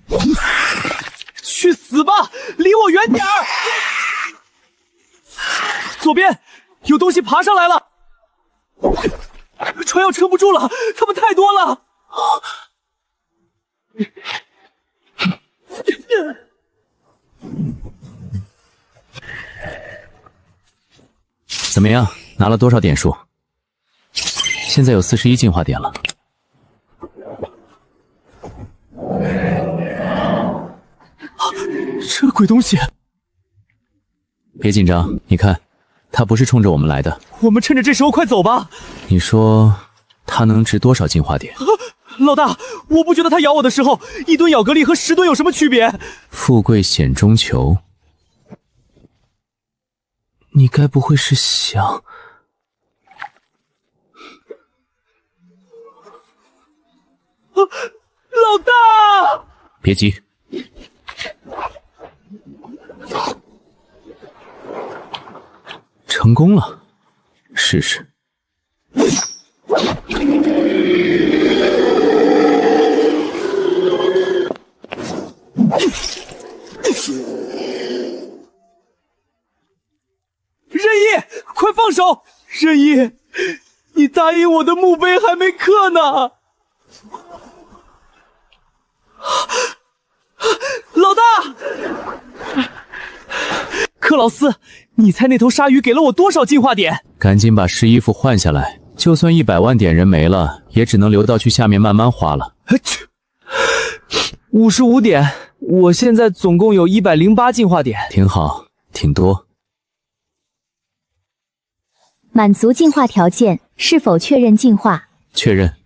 去死吧！离我远点儿！左边有东西爬上来了，船要撑不住了，他们太多了。怎么样？拿了多少点数？现在有41进化点了。这鬼东西！别紧张，你看，他不是冲着我们来的。我们趁着这时候快走吧。你说他能值多少进化点？老大，我不觉得他咬我的时候，1吨咬格力和10吨有什么区别。富贵险中求，你该不会是想……老大，别急，成功了，试试。任意，快放手！任意，你答应我的墓碑还没刻呢。老大，克劳斯，你猜那头鲨鱼给了我多少进化点？赶紧把湿衣服换下来，就算100万点人没了，也只能留到去下面慢慢花了。55点，我现在总共有108进化点，挺好，挺多。满足进化条件，是否确认进化？确认。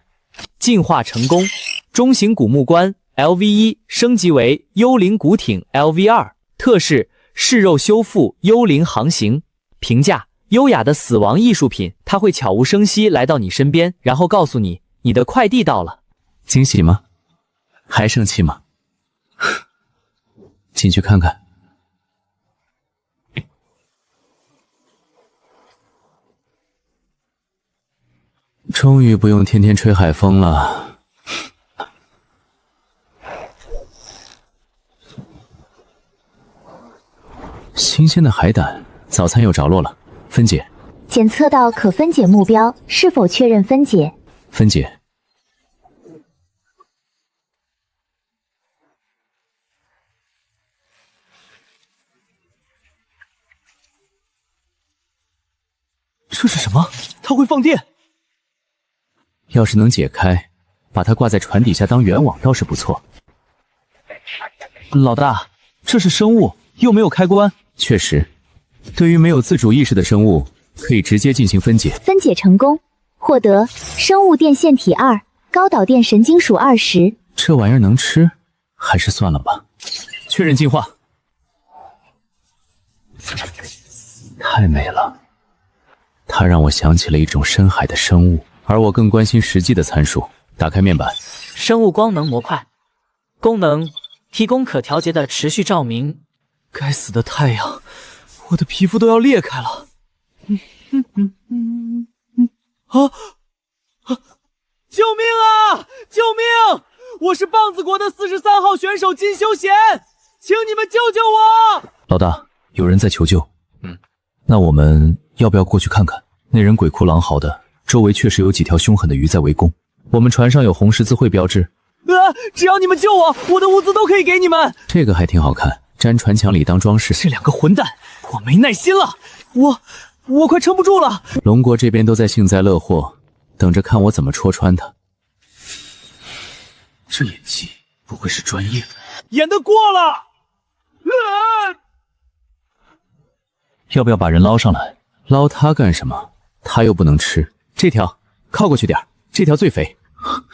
进化成功，中型古木棺 LV1 升级为幽灵古艇 LV2，特式噬肉修复幽灵航行。评价：优雅的死亡艺术品，它会悄无声息来到你身边，然后告诉你你的快递到了。惊喜吗？还生气吗？进去看看。终于不用天天吹海风了。新鲜的海胆，早餐有着落了。分解。检测到可分解目标，是否确认分解？分解。这是什么？它会放电。要是能解开，把它挂在船底下当圆网倒是不错。老大，这是生物，又没有开关。确实，对于没有自主意识的生物，可以直接进行分解。分解成功，获得生物电线体2，高导电神经属20。这玩意儿能吃，还是算了吧。确认进化。太美了。它让我想起了一种深海的生物，而我更关心实际的参数。打开面板，生物光能模块，功能提供可调节的持续照明。该死的太阳，我的皮肤都要裂开了。救命啊！救命！我是棒子国的43号选手金修贤，请你们救救我！老大，有人在求救。那我们要不要过去看看？那人鬼哭狼嚎的，周围确实有几条凶狠的鱼在围攻。我们船上有红十字会标志。只要你们救我，我的物资都可以给你们。这个还挺好看，粘船墙里当装饰。这两个混蛋，我没耐心了，我快撑不住了。龙国这边都在幸灾乐祸，等着看我怎么戳穿他。这演技不愧是专业的，演得过了。要不要把人捞上来？捞他干什么？他又不能吃。这条靠过去点，这条最肥。哼！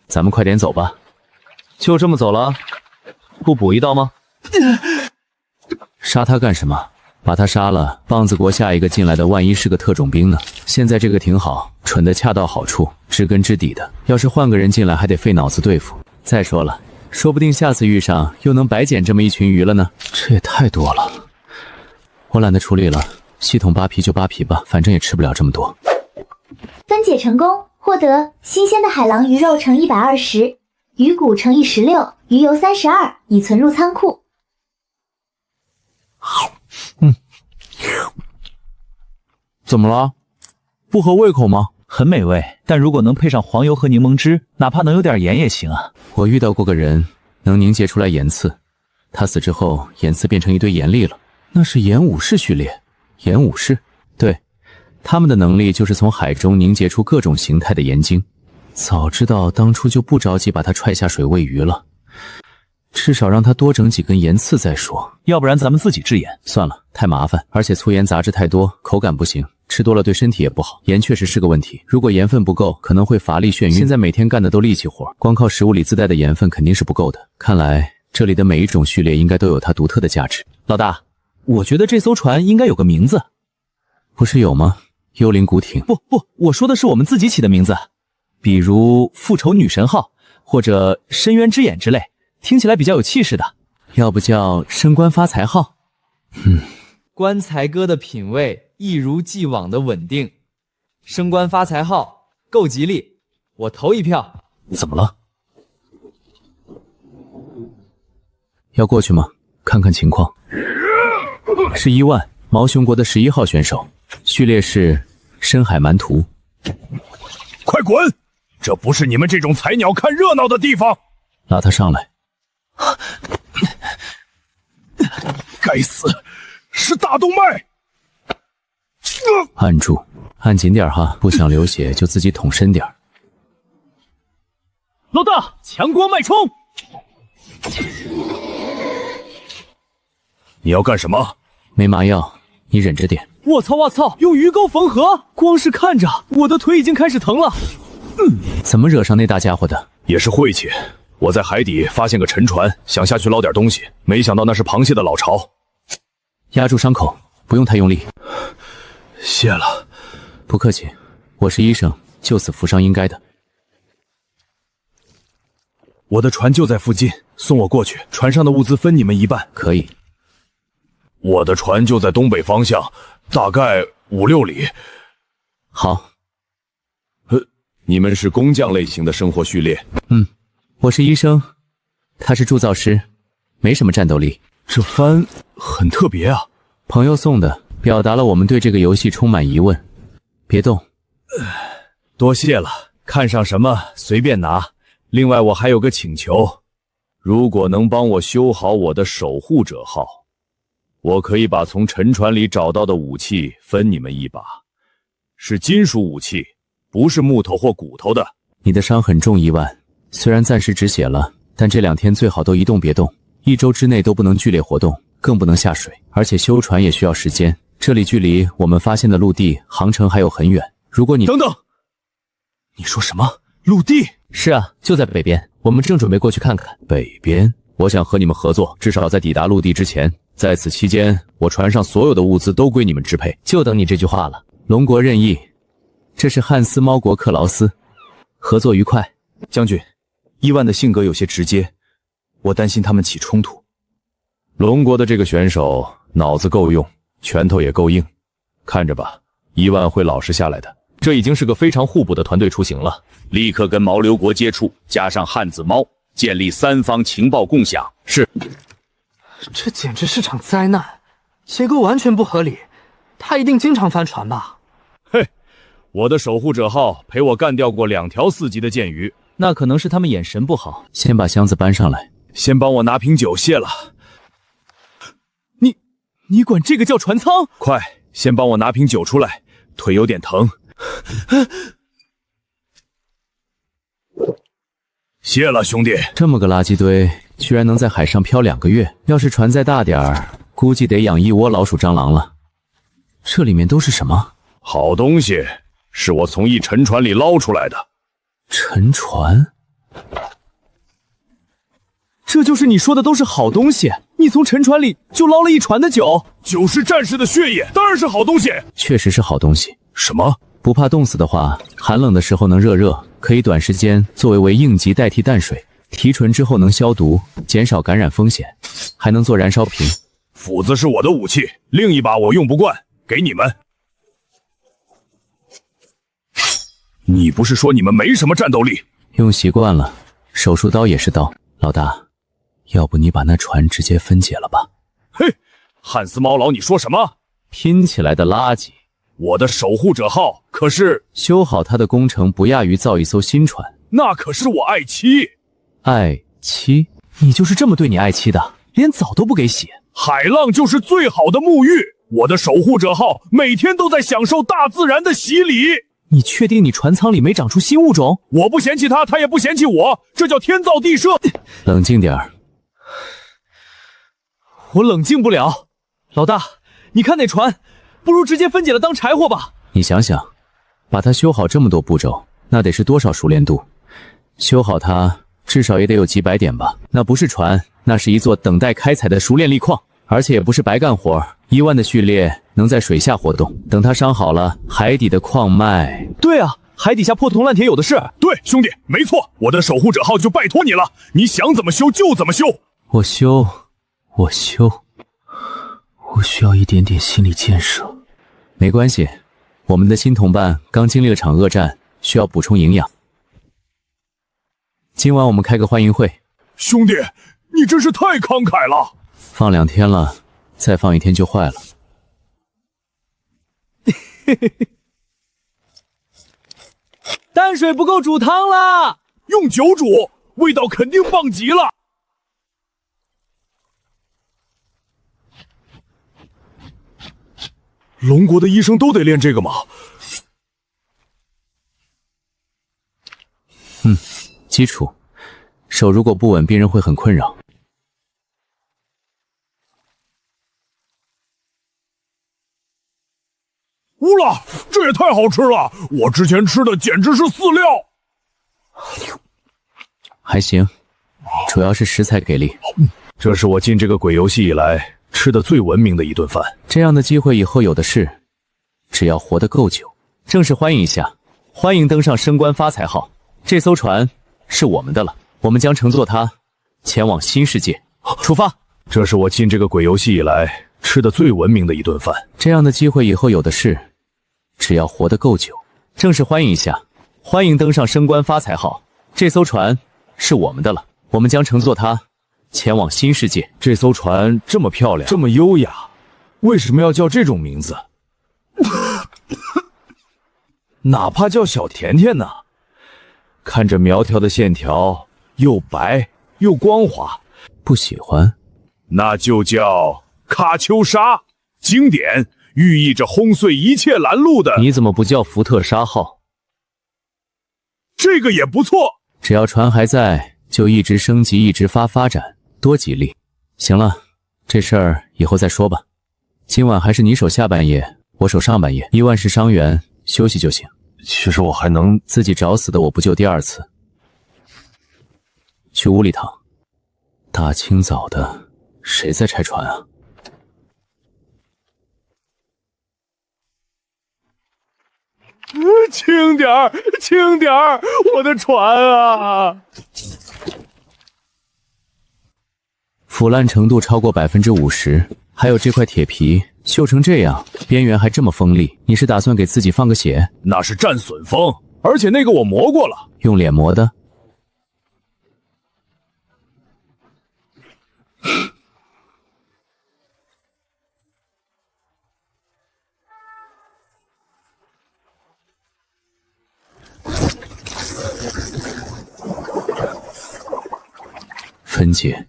咱们快点走吧。就这么走了？不补一刀吗？杀他干什么？把他杀了，棒子国下一个进来的万一是个特种兵呢？现在这个挺好，蠢得恰到好处，知根知底的。要是换个人进来，还得费脑子对付。再说了，说不定下次遇上又能白捡这么一群鱼了呢。这也太多了。我懒得处理了，系统扒皮就扒皮吧，反正也吃不了这么多。分解成功，获得新鲜的海狼鱼肉乘120，鱼骨乘以16，鱼油32，已存入仓库。怎么了？不合胃口吗？很美味，但如果能配上黄油和柠檬汁，哪怕能有点盐也行啊。我遇到过个人，能凝结出来盐刺，他死之后，盐刺变成一堆盐粒了。那是盐武士序列，盐武士，对，他们的能力就是从海中凝结出各种形态的盐晶。早知道当初就不着急把他踹下水喂鱼了，至少让他多整几根盐刺再说。要不然咱们自己制盐算了，太麻烦，而且粗盐杂质太多，口感不行，吃多了对身体也不好。盐确实是个问题，如果盐分不够，可能会乏力眩晕。现在每天干的都力气活，光靠食物里自带的盐分肯定是不够的。看来这里的每一种序列应该都有它独特的价值。老大，我觉得这艘船应该有个名字。不是有吗？幽灵古艇。不，我说的是我们自己起的名字，比如复仇女神号或者深渊之眼之类，听起来比较有气势的。要不叫升官发财号？棺材哥的品味一如既往的稳定，升官发财号够吉利，我投一票。怎么了？要过去吗？看看情况。是1万毛熊国的11号选手，序列是深海蛮图。快滚！这不是你们这种菜鸟看热闹的地方。拉他上来。该死，是大动脉！按住，按紧点哈，不想流血就自己捅深点。老大，强国脉冲！你要干什么？没麻药，你忍着点。我操！用鱼钩缝合，光是看着我的腿已经开始疼了。怎么惹上那大家伙的？也是晦气。我在海底发现个沉船，想下去捞点东西，没想到那是螃蟹的老巢。压住伤口，不用太用力。谢了。不客气，我是医生，救死扶伤应该的。我的船就在附近，送我过去，船上的物资分你们一半。可以。我的船就在东北方向，大概5、6里。好。你们是工匠类型的生活序列？我是医生，他是铸造师，没什么战斗力。这帆很特别啊，朋友送的，表达了我们对这个游戏充满疑问。别动。多谢了，看上什么随便拿。另外我还有个请求，如果能帮我修好我的守护者号，我可以把从沉船里找到的武器分你们一把，是金属武器，不是木头或骨头的。你的伤很重，1万，虽然暂时止血了，但这2天最好都一动别动，1周之内都不能剧烈活动，更不能下水，而且修船也需要时间。这里距离我们发现的陆地航程还有很远。如果你……等等，你说什么？陆地？是啊，就在北边，我们正准备过去看看。北边？我想和你们合作，至少在抵达陆地之前。在此期间，我船上所有的物资都归你们支配。就等你这句话了。龙国任意，这是汉斯猫国克劳斯，合作愉快。将军，1万的性格有些直接，我担心他们起冲突。龙国的这个选手脑子够用，拳头也够硬，看着吧，1万会老实下来的。这已经是个非常互补的团队出行了。立刻跟毛流国接触，加上汉子猫，建立3方情报共享。是。这简直是场灾难，结构完全不合理，他一定经常翻船吧？嘿，我的守护者号陪我干掉过2条4级的剑鱼，那可能是他们眼神不好。先把箱子搬上来，先帮我拿瓶酒，谢了。你管这个叫船舱？快，先帮我拿瓶酒出来，腿有点疼。谢了，兄弟。这么个垃圾堆，居然能在海上漂2个月，要是船再大点儿，估计得养1窝老鼠蟑螂了。这里面都是什么？好东西，是我从一沉船里捞出来的。沉船？这就是你说的都是好东西？你从沉船里就捞了1船的酒？酒是战士的血液，当然是好东西。确实是好东西。什么？不怕冻死的话，寒冷的时候能热，可以短时间作为应急代替淡水。提纯之后能消毒，减少感染风险，还能做燃烧瓶。斧子是我的武器，另一把我用不惯，给你们。你不是说你们没什么战斗力？用习惯了，手术刀也是刀。老大，要不你把那船直接分解了吧？嘿，汉斯猫老，你说什么？拼起来的垃圾。我的守护者号可是修好它的工程不亚于造一艘新船。那可是我爱妻。爱妻？你就是这么对你爱妻的，连澡都不给洗？海浪就是最好的沐浴，我的守护者号每天都在享受大自然的洗礼。你确定你船舱里没长出新物种？我不嫌弃他，他也不嫌弃我，这叫天造地设。冷静点儿。我冷静不了。老大，你看那船，不如直接分解了当柴火吧。你想想，把它修好这么多步骤，那得是多少熟练度？修好它至少也得有几百点吧？那不是船，那是一座等待开采的熟练砾矿，而且也不是白干活。1万的序列能在水下活动，等它伤好了，海底的矿脉……对啊，海底下破铜烂铁有的是。对，兄弟，没错，我的守护者号就拜托你了，你想怎么修就怎么修。我需要一点点心理建设。没关系，我们的新同伴刚经历了场恶战，需要补充营养。今晚我们开个欢迎会。兄弟，你真是太慷慨了。放2天了，再放1天就坏了。淡水不够煮汤了，用酒煮，味道肯定棒极了。龙国的医生都得练这个吗？基础。手如果不稳，病人会很困扰。乌拉，这也太好吃了！我之前吃的简直是饲料。还行，主要是食材给力。这是我进这个鬼游戏以来吃的最文明的一顿饭。这样的机会以后有的是，只要活得够久。正式欢迎一下，欢迎登上升官发财号，这艘船是我们的了，我们将乘坐它前往新世界。出发！这是我进这个鬼游戏以来吃的最文明的一顿饭。这样的机会以后有的是，只要活得够久。正式欢迎一下，欢迎登上升官发财号，这艘船是我们的了，我们将乘坐它前往新世界。这艘船这么漂亮，这么优雅，为什么要叫这种名字？哪怕叫小甜甜呢？看着苗条的线条，又白又光滑。不喜欢？那就叫卡秋莎，经典，寓意着轰碎一切拦路的。你怎么不叫福特沙号？这个也不错。只要船还在，就一直升级，一直发展，多吉利。行了，这事儿以后再说吧。今晚还是你守下半夜，我守上半夜。1万是伤员，休息就行。其实我还能自己找死的，我不救第2次。去屋里躺。大清早的，谁在拆船啊？轻点儿，轻点儿，我的船啊！腐烂程度超过50%，还有这块铁皮锈成这样，边缘还这么锋利，你是打算给自己放个血？那是战损锋，而且那个我磨过了。用脸磨的？分解。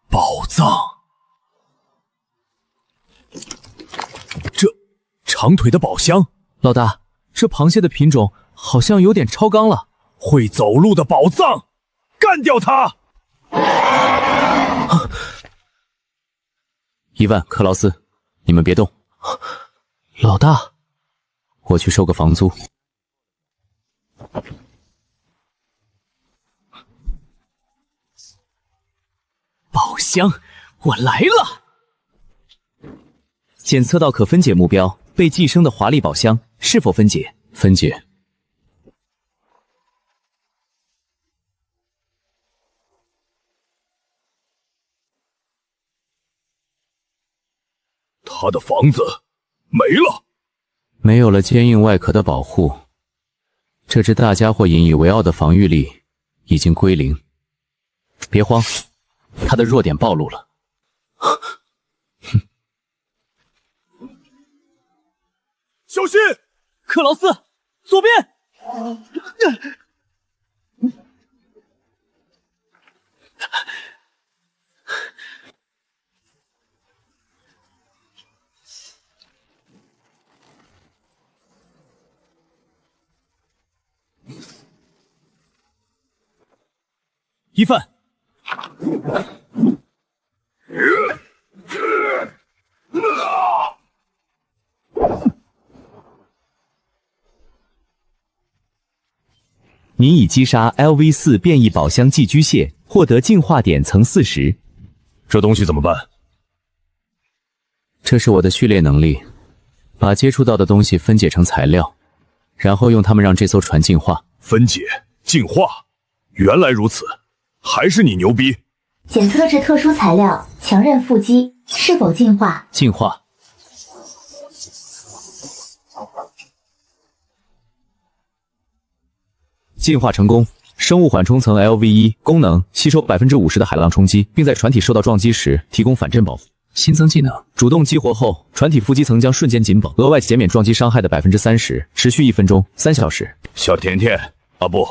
宝藏，这长腿的宝箱。老大，这螃蟹的品种好像有点超纲了。会走路的宝藏，干掉它！1万，克劳斯，你们别动。老大，我去收个房租。宝箱，我来了！检测到可分解目标，被寄生的华丽宝箱是否分解？分解。他的房子没了，没有了坚硬外壳的保护，这只大家伙引以为傲的防御力已经归零。别慌，他的弱点暴露了。小心！克劳斯，左边！一范，你已击杀 LV4 变异宝箱寄居蟹，获得进化点层40。这东西怎么办？这是我的序列能力，把接触到的东西分解成材料，然后用它们让这艘船进化。分解、进化，原来如此，还是你牛逼！检测至特殊材料强韧腹肌，是否进化？进化。进化成功，生物缓冲层 LV1 功能吸收50%的海浪冲击，并在船体受到撞击时提供反震保护。新增技能：主动激活后，船体腹肌层将瞬间紧绷，额外减免撞击伤害的30%，持续1分钟3小时。小甜甜，啊不，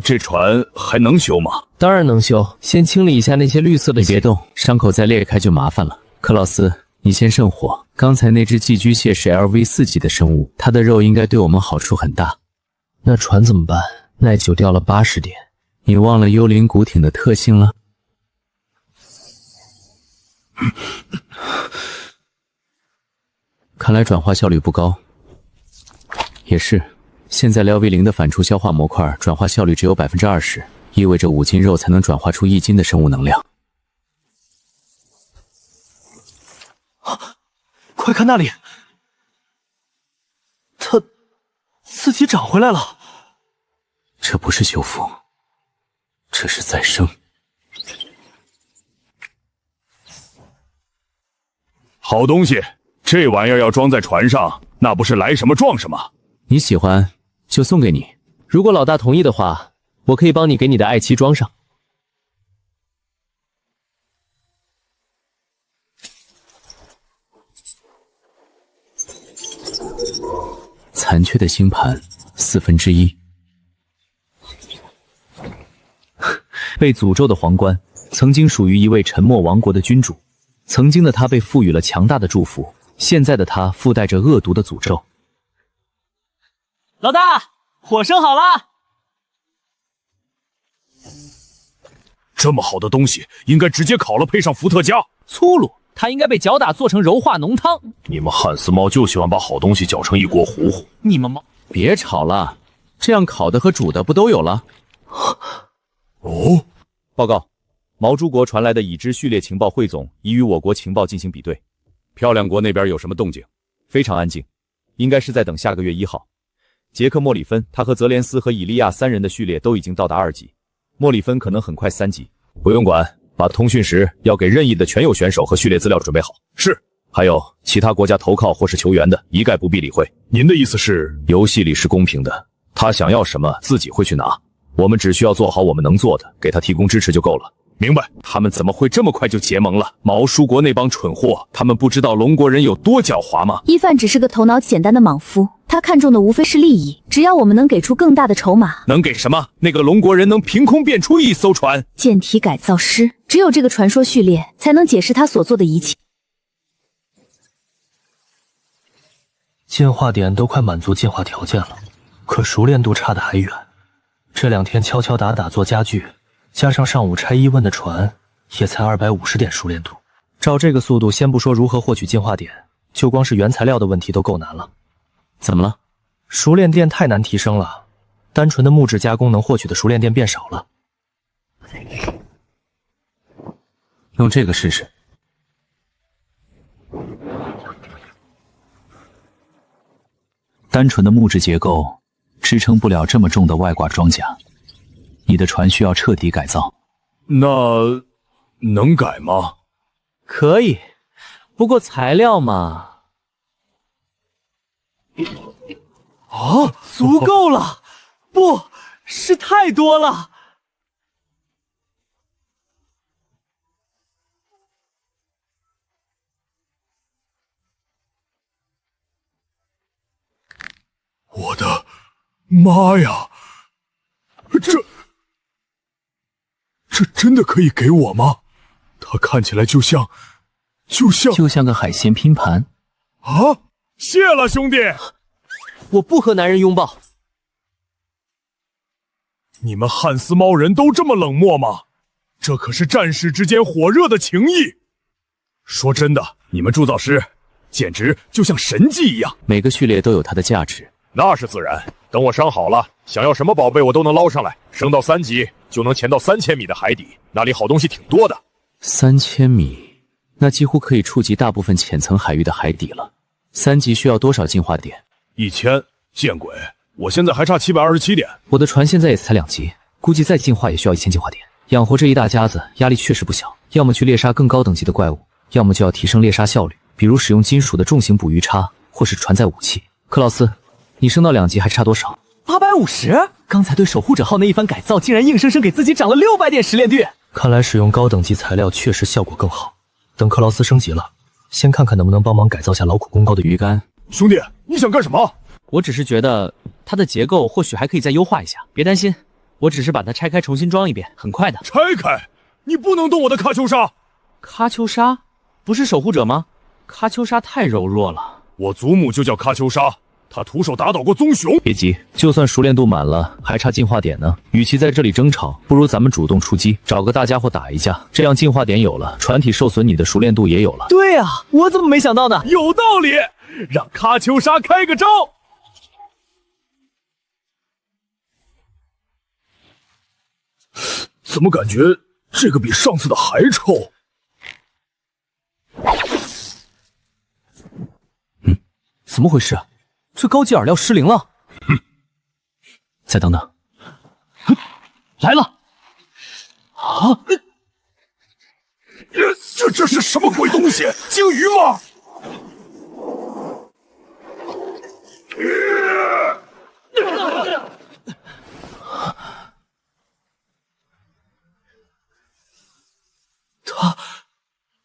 这船还能修吗？当然能修，先清理一下那些绿色的。你别动，伤口再裂开就麻烦了。克劳斯，你先圣火。刚才那只寄居蟹是 LV4级的生物，它的肉应该对我们好处很大。那船怎么办？耐久掉了80点。你忘了幽灵古艇的特性了？看来转化效率不高。也是，现在LV0的反刍消化模块转化效率只有20%，意味着5斤肉才能转化出1斤的生物能量。快看那里，它自己长回来了。这不是修复，这是再生。好东西，这玩意儿要装在船上，那不是来什么撞什么。你喜欢就送给你，如果老大同意的话，我可以帮你给你的爱妻装上。残缺的星盘1/4。被诅咒的皇冠曾经属于一位沉默王国的君主，曾经的他被赋予了强大的祝福，现在的他附带着恶毒的诅咒。老大，火生好了！这么好的东西，应该直接烤了配上伏特加。粗鲁，它应该被搅打做成柔化浓汤。你们汉斯猫就喜欢把好东西搅成一锅糊糊。你们猫，别吵了，这样烤的和煮的不都有了？哦，报告，毛猪国传来的已知序列情报汇总已与我国情报进行比对。漂亮国那边有什么动静？非常安静，应该是在等下个月1号。杰克·莫里芬，他和泽连斯和以利亚3人的序列都已经到达2级，莫里芬可能很快3级。不用管，把通讯时要给任意的全有选手和序列资料准备好。是。还有其他国家投靠或是求援的，一概不必理会。您的意思是，游戏里是公平的，他想要什么自己会去拿。我们只需要做好我们能做的，给他提供支持就够了。明白？他们怎么会这么快就结盟了？毛叔国那帮蠢货，他们不知道龙国人有多狡猾吗？一范只是个头脑简单的莽夫，他看中的无非是利益，只要我们能给出更大的筹码。能给什么？那个龙国人能凭空变出1艘船？舰体改造师，只有这个传说序列才能解释他所做的一切。进化点都快满足进化条件了，可熟练度差得还远。这2天敲敲打打做家具，加上上午拆伊问的船，也才250点熟练度。照这个速度，先不说如何获取进化点，就光是原材料的问题都够难了。怎么了？熟练电太难提升了，单纯的木质加工能获取的熟练电变少了。用这个试试。单纯的木质结构支撑不了这么重的外挂装甲，你的船需要彻底改造。那能改吗？可以，不过材料嘛……哦，足够了，不是太多了。我的妈呀！这真的可以给我吗？它看起来就像个海鲜拼盘啊！谢了，兄弟。我不和男人拥抱。你们汉斯猫人都这么冷漠吗？这可是战士之间火热的情谊。说真的，你们铸造师简直就像神迹一样。每个序列都有它的价值。那是自然。等我伤好了，想要什么宝贝我都能捞上来。升到3级就能潜到3000米的海底，那里好东西挺多的。3000米，那几乎可以触及大部分浅层海域的海底了。3级需要多少进化点？1000。见鬼！我现在还差727点。我的船现在也才2级，估计再进化也需要1000进化点。养活这一大家子，压力确实不小。要么去猎杀更高等级的怪物，要么就要提升猎杀效率，比如使用金属的重型捕鱼叉，或是船载武器。克劳斯，你升到2级还差多少？850。刚才对守护者号那一番改造，竟然硬生生给自己涨了600点实炼率。看来使用高等级材料确实效果更好。等克劳斯升级了，先看看能不能帮忙改造下劳苦功高的鱼竿。兄弟，你想干什么？我只是觉得它的结构或许还可以再优化一下。别担心，我只是把它拆开重新装一遍，很快的。拆开？你不能动我的喀秋莎。喀秋莎不是守护者吗？喀秋莎太柔弱了。我祖母就叫喀秋莎，她徒手打倒过棕熊。别急，就算熟练度满了，还差进化点呢。与其在这里争吵，不如咱们主动出击，找个大家伙打一架。这样进化点有了，船体受损，你的熟练度也有了。对啊，我怎么没想到呢？有道理，让喀秋莎开个招。怎么感觉这个比上次的还臭？怎么回事？这高级饵料失灵了。再等等，来了！啊！这是什么鬼东西？鲸鱼吗？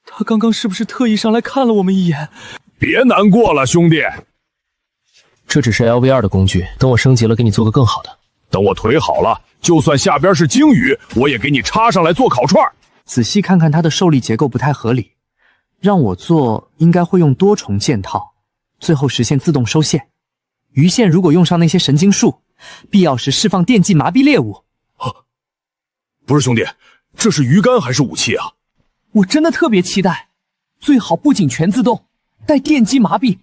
他刚刚是不是特意上来看了我们一眼？别难过了，兄弟。这只是 LV2 的工具，等我升级了，给你做个更好的。等我腿好了，就算下边是鲸鱼，我也给你插上来做烤串。仔细看看它的受力结构不太合理，让我做应该会用多重件套，最后实现自动收线。鱼线如果用上那些神经术，必要时释放电击麻痹猎物。不是兄弟，这是鱼竿还是武器啊？我真的特别期待，最好不仅全自动，带电击麻痹，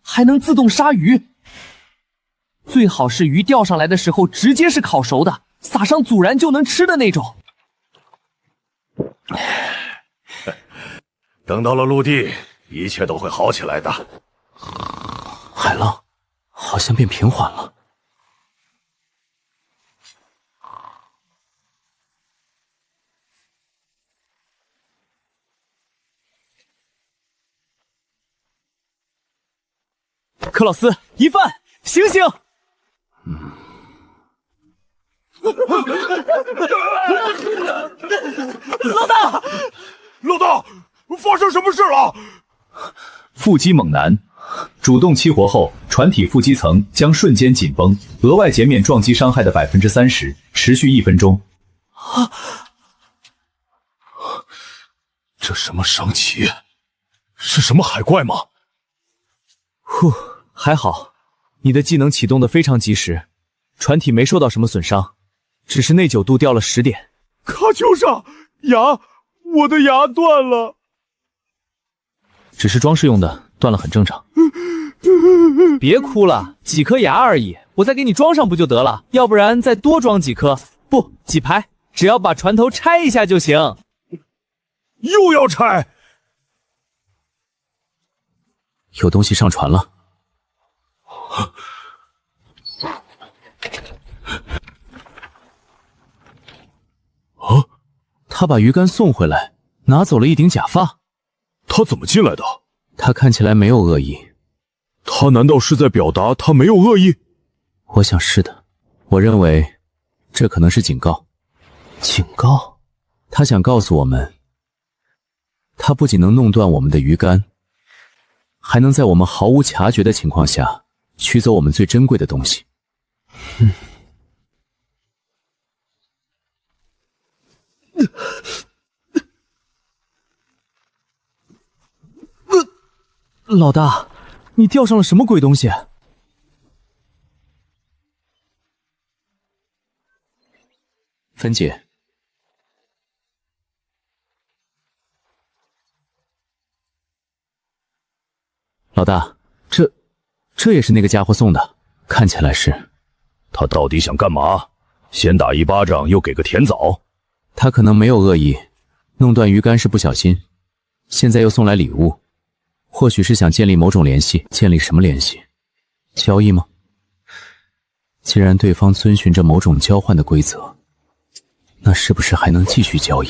还能自动杀鱼。最好是鱼钓上来的时候直接是烤熟的，撒上孜然就能吃的那种。等到了陆地，一切都会好起来的。海浪好像变平缓了。克劳斯，一饭，醒醒！老大，老大，发生什么事了？腹肌猛男，主动激活后，船体腹肌层将瞬间紧绷，额外减免撞击伤害的30%，持续1分钟。这什么伤旗？是什么海怪吗？呼，还好，你的技能启动的非常及时，船体没受到什么损伤，只是内9度掉了10点。喀秋莎，牙，我的牙断了。只是装饰用的，断了很正常。别哭了，几颗牙而已，我再给你装上不就得了？要不然再多装几颗，不，几排，只要把船头拆一下就行。又要拆？有东西上船了。他把鱼竿送回来，拿走了一顶假发。他怎么进来的？他看起来没有恶意。他难道是在表达他没有恶意？我想是的。我认为这可能是警告。警告？他想告诉我们，他不仅能弄断我们的鱼竿，还能在我们毫无察觉的情况下取走我们最珍贵的东西。老大，你钓上了什么鬼东西？芬姐，老大，这也是那个家伙送的，看起来是。他到底想干嘛？先打一巴掌，又给个甜枣。他可能没有恶意，弄断鱼竿是不小心，现在又送来礼物，或许是想建立某种联系。建立什么联系？交易吗？既然对方遵循着某种交换的规则，那是不是还能继续交易？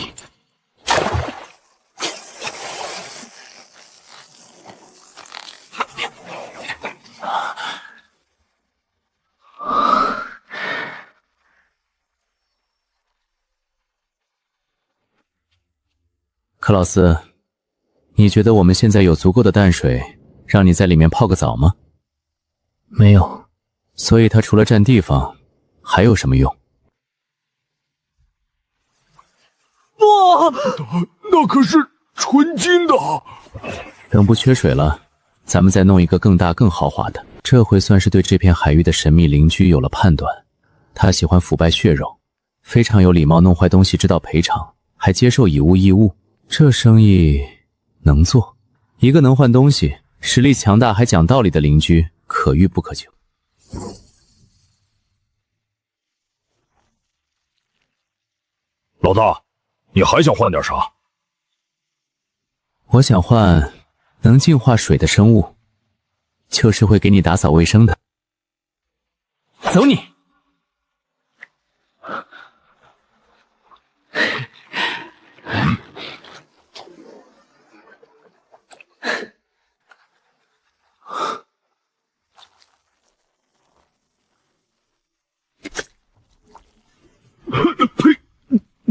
克劳斯，你觉得我们现在有足够的淡水，让你在里面泡个澡吗？没有。所以它除了占地方，还有什么用？哇，那可是纯金的。等不缺水了，咱们再弄一个更大更豪华的。这回算是对这片海域的神秘邻居有了判断。他喜欢腐败血肉，非常有礼貌，弄坏东西知道赔偿，还接受以物易物。这生意能做。一个能换东西、实力强大还讲道理的邻居，可遇不可求。老大，你还想换点啥？我想换能净化水的生物，就是会给你打扫卫生的。走你！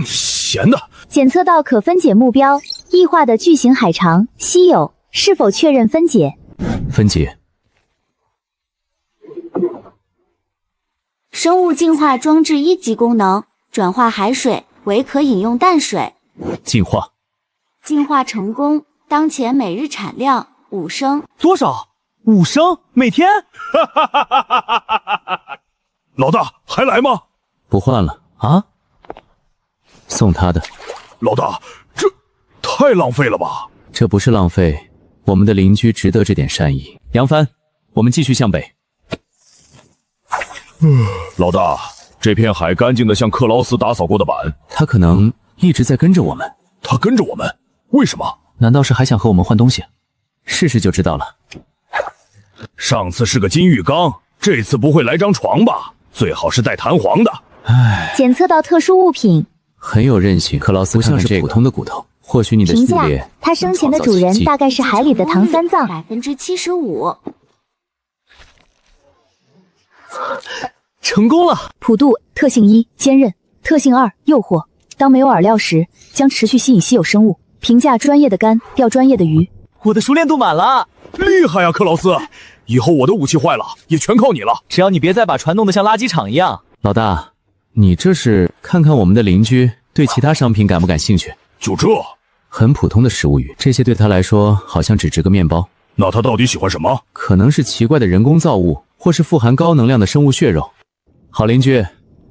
闲的。检测到可分解目标，异化的巨型海肠，稀有，是否确认分解？分解。生物净化装置1级功能，转化海水为可饮用淡水。净化。净化成功，当前每日产量5升。多少？5升？每天？老大还来吗？不换了啊？送他的。老大，这太浪费了吧？这不是浪费，我们的邻居值得这点善意。扬帆，我们继续向北。老大，这片海干净的像克劳斯打扫过的板。他可能一直在跟着我们。他跟着我们？为什么？难道是还想和我们换东西？试试就知道了。上次是个金浴缸，这次不会来张床吧？最好是带弹簧的。唉，检测到特殊物品，很有韧性。克劳斯，不像是普通的骨头。或许你的评价系列，它生前的主人大概是海里的唐三藏。75%。成功了。普渡特性1：坚韧，特性2：诱惑。当没有饵料时，将持续吸引稀有生物。评价：专业的竿，钓专业的鱼。我的熟练度满了，厉害呀，克劳斯！以后我的武器坏了，也全靠你了。只要你别再把船弄得像垃圾场一样。老大，你这是看看我们的邻居对其他商品感不感兴趣？就这？很普通的食物鱼，这些对他来说好像只值个面包。那他到底喜欢什么？可能是奇怪的人工造物，或是富含高能量的生物血肉。好邻居，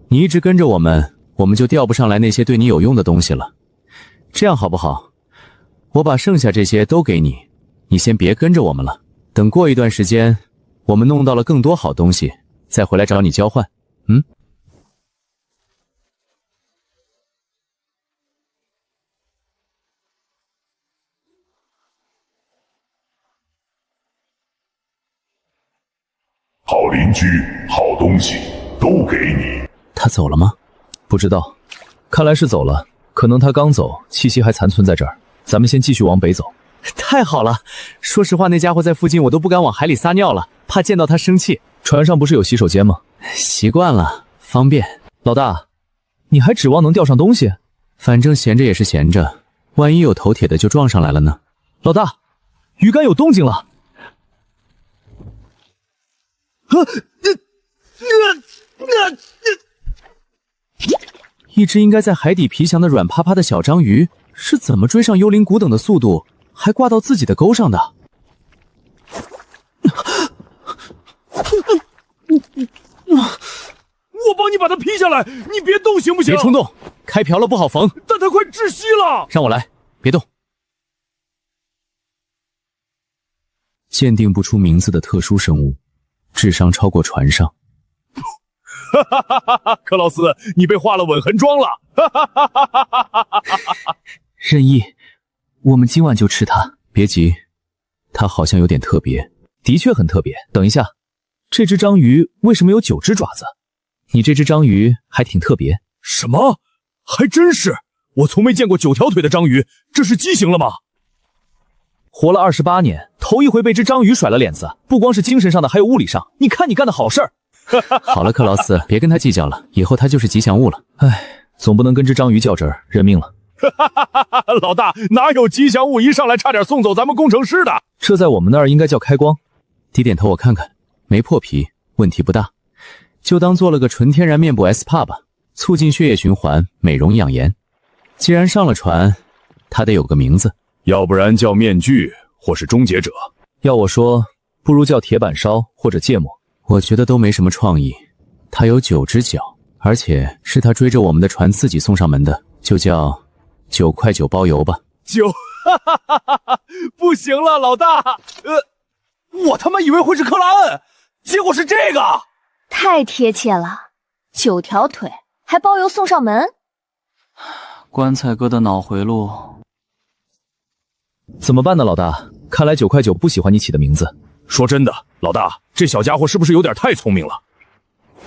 你一直跟着我们，我们就钓不上来那些对你有用的东西了。这样好不好？我把剩下这些都给你，你先别跟着我们了。等过一段时间，我们弄到了更多好东西，再回来找你交换。好邻居，好东西都给你。他走了吗？不知道，看来是走了。可能他刚走，气息还残存在这儿。咱们先继续往北走。太好了，说实话，那家伙在附近，我都不敢往海里撒尿了，怕见到他生气。船上不是有洗手间吗？习惯了，方便。老大，你还指望能钓上东西？反正闲着也是闲着，万一有头铁的就撞上来了呢。老大，鱼竿有动静了。一只应该在海底皮翔的软趴趴的小章鱼，是怎么追上幽灵古等的速度，还挂到自己的钩上的？我帮你把它劈下来，你别动行不行？别冲动，开瓢了不好缝。但它快窒息了。让我来，别动。鉴定不出名字的特殊生物，智商超过船上。哈哈哈哈哈！克劳斯，你被画了吻痕妆了！哈哈哈哈哈哈！任意，我们今晚就吃它。别急，它好像有点特别。的确很特别。等一下，这只章鱼为什么有9只爪子？你这只章鱼还挺特别。什么？还真是，我从没见过9条腿的章鱼，这是畸形了吗？活了28年，头一回被只章鱼甩了脸子，不光是精神上的，还有物理上。你看你干的好事儿。好了，克劳斯，别跟他计较了，以后他就是吉祥物了。唉，总不能跟只章鱼较真儿，认命了。老大，哪有吉祥物一上来差点送走咱们工程师的？这在我们那儿应该叫开光。低点头我看看，没破皮，问题不大，就当做了个纯天然面部 SPA 吧，促进血液循环，美容养颜。既然上了船，他得有个名字，要不然叫面具或是终结者。要我说，不如叫铁板烧或者芥末。我觉得都没什么创意。他有9只脚，而且是他追着我们的船自己送上门的，就叫9块9包邮吧。不行了，老大，我他妈以为会是克拉恩，结果是这个，太贴切了，9条腿还包邮送上门。棺材哥的脑回路怎么办呢？老大，看来9块9不喜欢你起的名字。说真的，老大，这小家伙是不是有点太聪明了？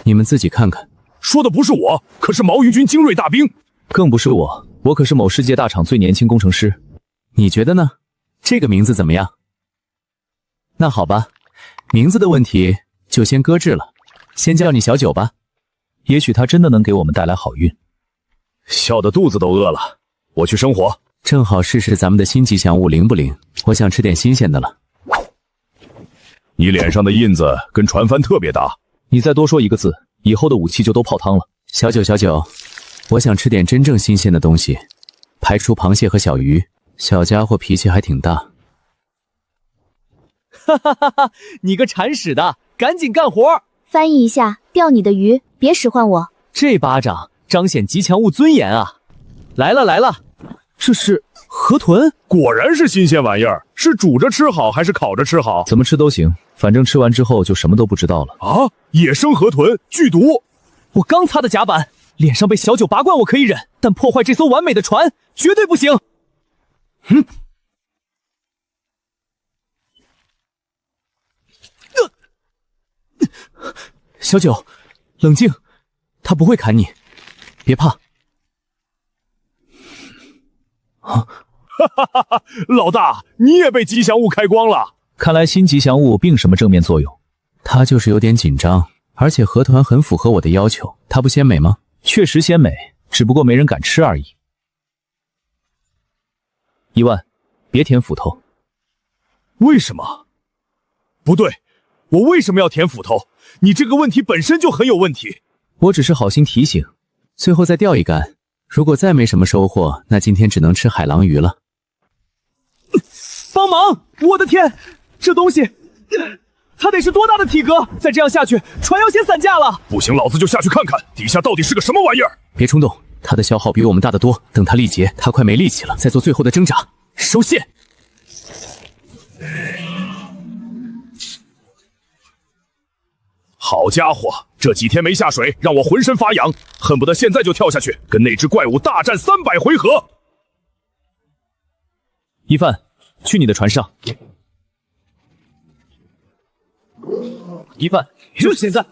你们自己看看。说的不是我，可是毛鱼军精锐大兵。更不是我，我可是某世界大厂最年轻工程师。你觉得呢？这个名字怎么样？那好吧，名字的问题就先搁置了，先叫你小9吧。也许他真的能给我们带来好运。笑得肚子都饿了，我去生火。正好试试咱们的新吉祥物灵不灵，我想吃点新鲜的了。你脸上的印子跟船帆特别搭。你再多说一个字，以后的武器就都泡汤了。小9，我想吃点真正新鲜的东西，排除螃蟹和小鱼。小家伙脾气还挺大。哈，你个铲屎的，赶紧干活！翻译一下，钓你的鱼，别使唤我。这巴掌彰显吉祥物尊严啊！来了，这是河豚，果然是新鲜玩意儿。是煮着吃好还是烤着吃好？怎么吃都行，反正吃完之后就什么都不知道了。啊！野生河豚，剧毒！我刚擦的甲板，脸上被小9拔罐我可以忍，但破坏这艘完美的船绝对不行。小9，冷静，他不会砍你，别怕。老大，你也被吉祥物开光了。看来新吉祥物并什么正面作用。他就是有点紧张，而且河豚很符合我的要求。它不鲜美吗？确实鲜美，只不过没人敢吃而已。1万，别舔斧头。为什么？不对，我为什么要舔斧头？你这个问题本身就很有问题。我只是好心提醒。最后再钓一竿，如果再没什么收获，那今天只能吃海狼鱼了。帮忙！我的天，这东西，它得是多大的体格？再这样下去，船要先散架了。不行，老子就下去看看底下到底是个什么玩意儿。别冲动，它的消耗比我们大得多。等它力竭，它快没力气了，再做最后的挣扎。收线。好家伙，这几天没下水，让我浑身发痒，恨不得现在就跳下去，跟那只怪物大战300回合。一帆，去你的船上。一帆，就现在。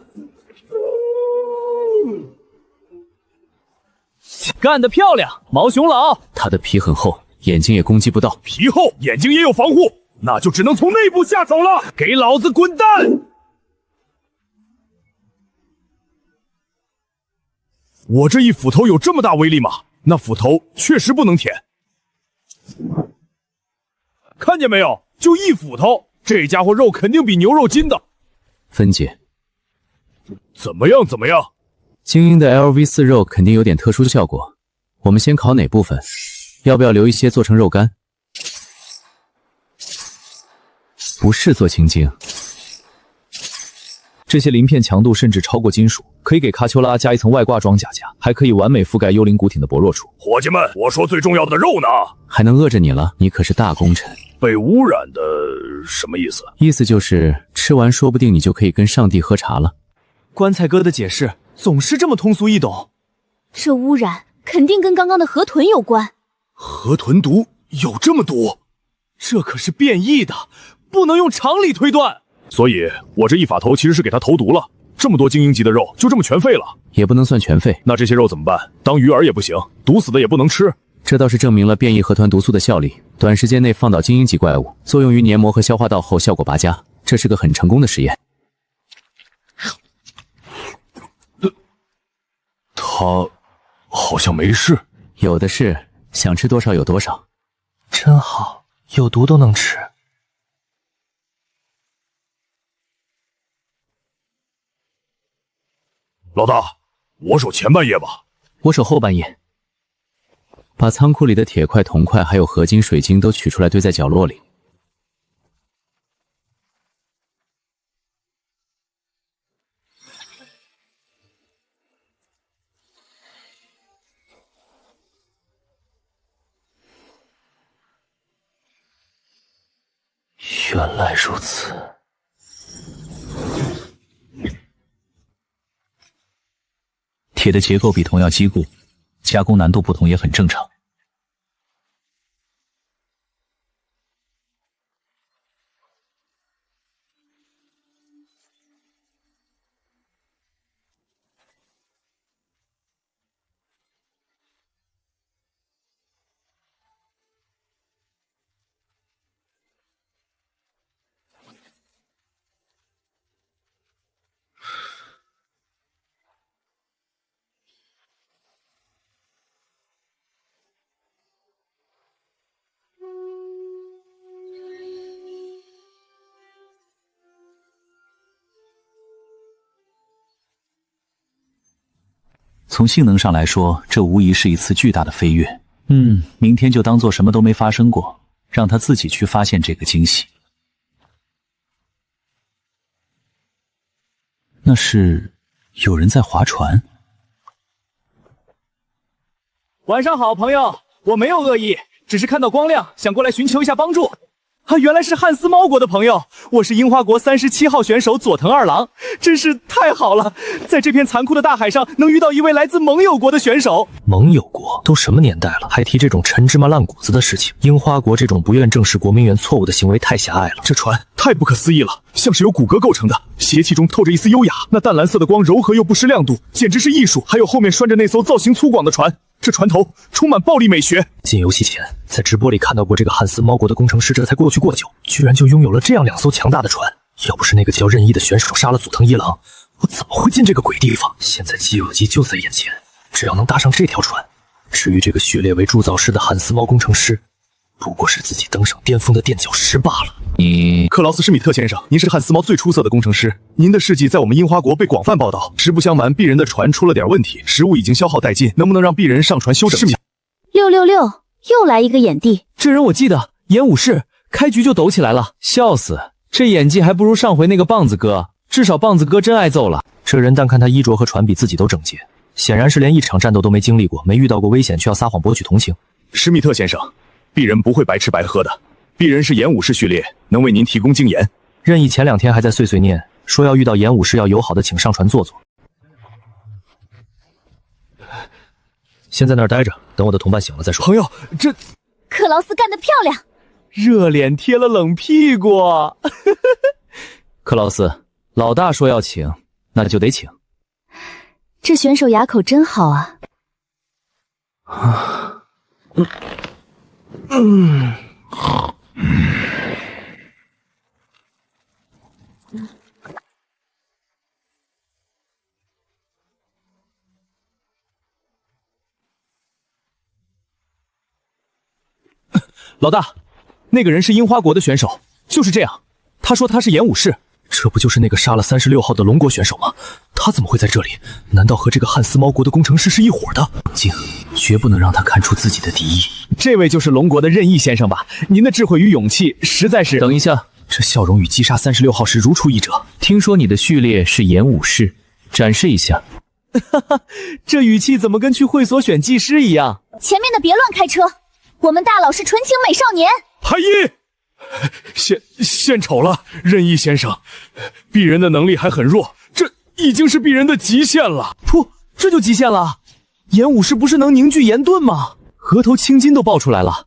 干得漂亮，毛熊老！他的皮很厚，眼睛也攻击不到。皮厚，眼睛也有防护，那就只能从内部下手了。给老子滚蛋！我这一斧头有这么大威力吗？那斧头确实不能舔。看见没有？就一斧头，这家伙肉肯定比牛肉筋的。分解。怎么样？怎么样？精英的 LV4 肉肯定有点特殊效果。我们先烤哪部分？要不要留一些做成肉干？不是做青筋。这些鳞片强度甚至超过金属，可以给卡秋拉加一层外挂装甲甲，还可以完美覆盖幽灵骨挺的薄弱处。伙计们，我说最重要的肉呢？还能饿着你了？你可是大功臣。被污染的什么意思？意思就是吃完说不定你就可以跟上帝喝茶了。棺材哥的解释总是这么通俗易懂。这污染肯定跟刚刚的河豚有关。河豚毒有这么毒？这可是变异的，不能用常理推断。所以我这一法头其实是给他投毒了。这么多精英级的肉就这么全废了？也不能算全废。那这些肉怎么办？当鱼饵也不行，毒死的也不能吃。这倒是证明了变异河豚毒素的效力，短时间内放倒精英级怪物，作用于黏膜和消化道后效果拔佳，这是个很成功的实验。他好像没事。有的是，想吃多少有多少。真好，有毒都能吃。老大，我守前半夜吧。我守后半夜。把仓库里的铁块、铜块还有合金、水晶都取出来堆在角落里。原来如此。铁的结构比铜要坚固，加工难度不同也很正常。从性能上来说，这无疑是一次巨大的飞跃。明天就当做什么都没发生过，让他自己去发现这个惊喜。那是有人在划船。晚上好，朋友，我没有恶意，只是看到光亮，想过来寻求一下帮助。原来是汉斯猫国的朋友，我是樱花国37号选手佐藤二郎，真是太好了，在这片残酷的大海上能遇到一位来自盟友国的选手。盟友国都什么年代了，还提这种陈芝麻烂谷子的事情？樱花国这种不愿正视国民员错误的行为太狭隘了。这船太不可思议了，像是由骨骼构成的，邪气中透着一丝优雅，那淡蓝色的光柔和又不失亮度，简直是艺术。还有后面拴着那艘造型粗犷的船，这船头充满暴力美学。进游戏前在直播里看到过这个汉斯猫国的工程师，这才过去过久，居然就拥有了这样2艘强大的船。要不是那个叫任意的选手杀了佐藤一郎，我怎么会进这个鬼地方？现在既有机就在眼前，只要能搭上这条船，至于这个序列为铸造师的汉斯猫工程师，不过是自己登上巅峰的垫脚石罢了。克劳斯施密特先生，您是汉斯猫最出色的工程师，您的事迹在我们樱花国被广泛报道。实不相瞒，鄙人的船出了点问题，食物已经消耗殆尽，能不能让鄙人上船休整？是666，又来一个演帝。这人我记得，演武士，开局就抖起来了，笑死！这演技还不如上回那个棒子哥，至少棒子哥真挨揍了。这人单看他衣着和船比自己都整洁，显然是连一场战斗都没经历过，没遇到过危险，却要撒谎博取同情。施密特先生，鄙人不会白吃白喝的。鄙人是演武士序列，能为您提供经验。任意前2天还在碎碎念，说要遇到演武士要友好的请上船坐坐。先在那儿待着，等我的同伴醒了再说。朋友，这克劳斯干得漂亮，热脸贴了冷屁股。克劳斯，老大说要请，那就得请。这选手牙口真好啊。老大，那个人是樱花国的选手，就是这样。他说他是演武士，这不就是那个杀了36号的龙国选手吗？他怎么会在这里？难道和这个汉斯猫国的工程师是一伙的？静，绝不能让他看出自己的敌意。这位就是龙国的任意先生吧？您的智慧与勇气实在是……等一下，这笑容与击杀36号时如出一辙。听说你的序列是演武士，展示一下。哈哈，这语气怎么跟去会所选技师一样？前面的别乱开车，我们大佬是纯情美少年。太医，献丑了，任意先生，鄙人的能力还很弱，这已经是鄙人的极限了。噗，这就极限了？演武士不是能凝聚炎盾吗？额头青筋都爆出来了，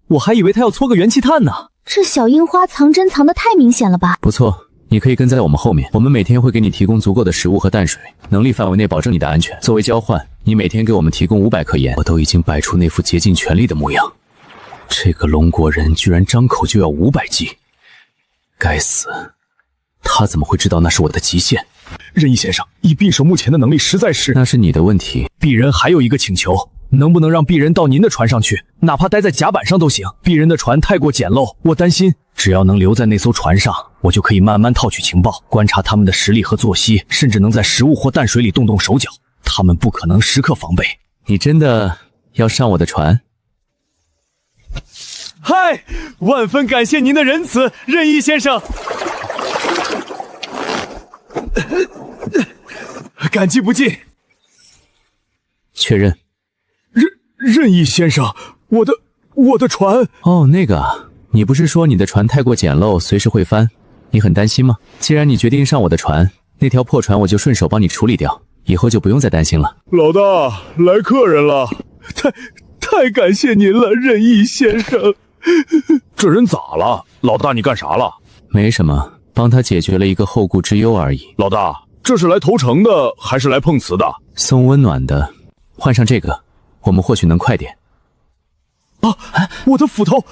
我还以为他要搓个元气弹呢。这小樱花藏针藏得太明显了吧？不错，你可以跟在我们后面，我们每天会给你提供足够的食物和淡水，能力范围内保证你的安全。作为交换，你每天给我们提供500克盐。我都已经摆出那副竭尽全力的模样，这个龙国人居然张口就要500剂，该死！他怎么会知道那是我的极限？任意先生，以匕首目前的能力实在是……那是你的问题。鄙人还有一个请求，能不能让鄙人到您的船上去，哪怕待在甲板上都行。鄙人的船太过简陋，我担心只要能留在那艘船上，我就可以慢慢套取情报，观察他们的实力和作息，甚至能在食物或淡水里动动手脚。他们不可能时刻防备。你真的要上我的船？嗨，万分感谢您的仁慈，任意先生。感激不尽。确认。任意先生，我的船……哦，那个，你不是说你的船太过简陋，随时会翻，你很担心吗？既然你决定上我的船，那条破船我就顺手帮你处理掉，以后就不用再担心了。老大，来客人了！太感谢您了，任意先生。这人咋了？老大，你干啥了？没什么，帮他解决了一个后顾之忧而已。老大，这是来投诚的，还是来碰瓷的？送温暖的，换上这个，我们或许能快点。啊！我的斧头，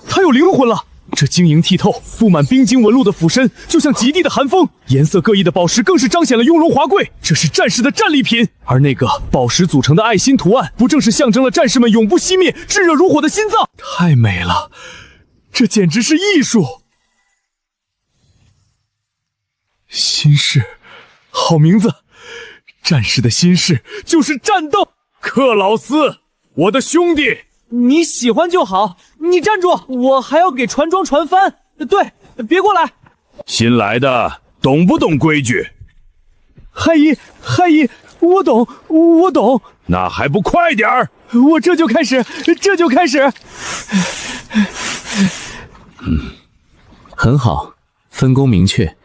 它有灵魂了！这晶莹剔透、布满冰晶纹路的斧身，就像极地的寒风；颜色各异的宝石更是彰显了雍容华贵。这是战士的战利品，而那个宝石组成的爱心图案，不正是象征了战士们永不熄灭、炙热如火的心脏？太美了，这简直是艺术！心事，好名字！战士的心事就是战斗。克劳斯，我的兄弟。你喜欢就好，你站住！我还要给船装船帆。对，别过来！新来的，懂不懂规矩？嗨姨，我懂。那还不快点儿！我这就开始。很好，分工明确。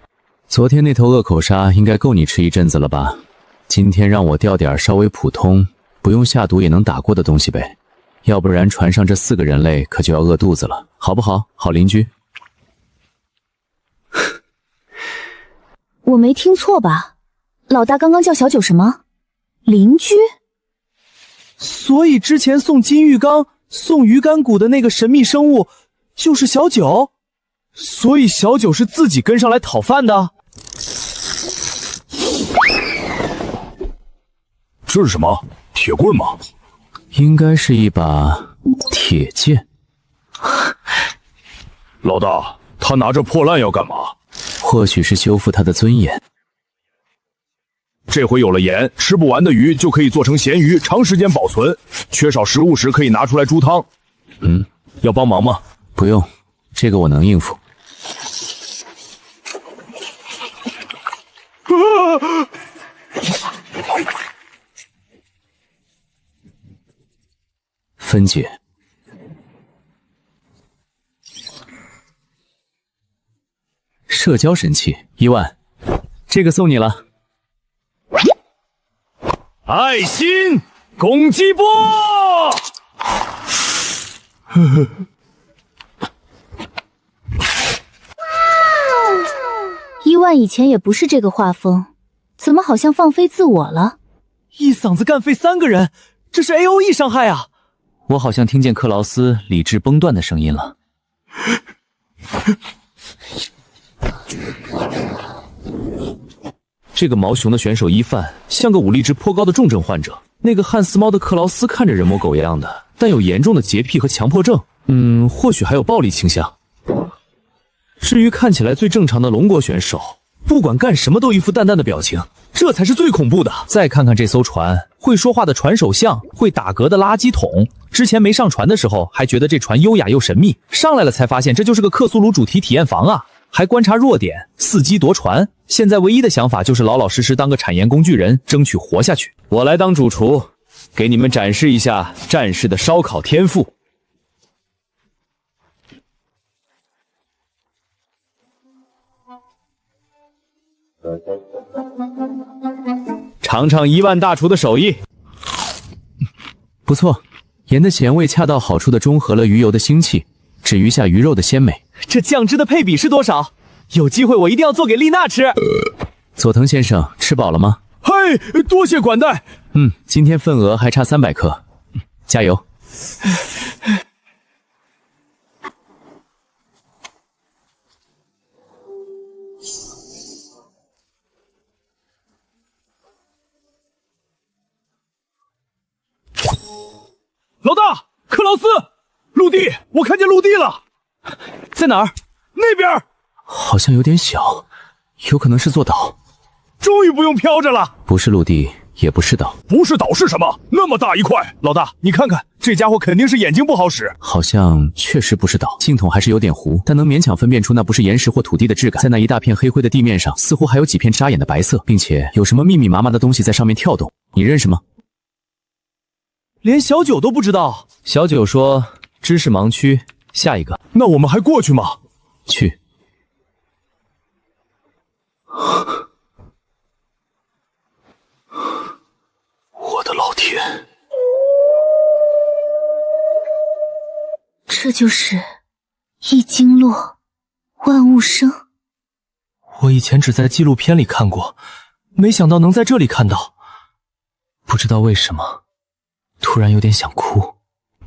昨天那头恶口鲨应该够你吃一阵子了吧？今天让我钓点稍微普通，不用下毒也能打过的东西呗。要不然船上这4个人类可就要饿肚子了，好不好？好邻居。我没听错吧？老大刚刚叫小九什么？邻居？所以之前送金玉缸、送鱼干骨的那个神秘生物就是小九？所以小九是自己跟上来讨饭的？这是什么？铁棍吗？应该是一把铁剑。老大，他拿着破烂要干嘛？或许是修复他的尊严。这回有了盐，吃不完的鱼就可以做成咸鱼，长时间保存。缺少食物时可以拿出来煮汤。要帮忙吗？不用，这个我能应付。分解。社交神器1万，这个送你了。爱心攻击波！1万以前也不是这个画风，怎么好像放飞自我了？一嗓子干废3个人，这是 AOE 伤害啊！我好像听见克劳斯理智崩断的声音了。这个毛熊的选手伊范像个武力值颇高的重症患者，那个汉斯猫的克劳斯看着人模狗样的，但有严重的洁癖和强迫症，或许还有暴力倾向。至于看起来最正常的龙国选手，不管干什么都一副淡淡的表情，这才是最恐怖的。再看看这艘船，会说话的船首像，会打嗝的垃圾桶。之前没上船的时候还觉得这船优雅又神秘，上来了才发现这就是个克苏鲁主题体验房啊！还观察弱点，伺机夺船。现在唯一的想法就是老老实实当个产盐工具人，争取活下去。我来当主厨，给你们展示一下战士的烧烤天赋。尝尝1万大厨的手艺。不错，盐的咸味恰到好处的中和了鱼油的腥气，只余下鱼肉的鲜美。这酱汁的配比是多少？有机会我一定要做给丽娜吃。佐藤先生，吃饱了吗？嘿，多谢管待。今天份额还差300克，加油。老大，克劳斯，陆地，我看见陆地了。在哪儿？那边。好像有点小，有可能是座岛。终于不用飘着了。不是陆地，也不是岛。不是岛是什么？那么大一块。老大，你看看，这家伙肯定是眼睛不好使。好像确实不是岛，镜筒还是有点糊，但能勉强分辨出那不是岩石或土地的质感。在那一大片黑灰的地面上，似乎还有几片扎眼的白色，并且有什么密密麻麻的东西在上面跳动。你认识吗？连小九都不知道。小九说知识盲区，下一个。那我们还过去吗？去。我的老天，这就是一经落，万物生。我以前只在纪录片里看过，没想到能在这里看到。不知道为什么，突然有点想哭。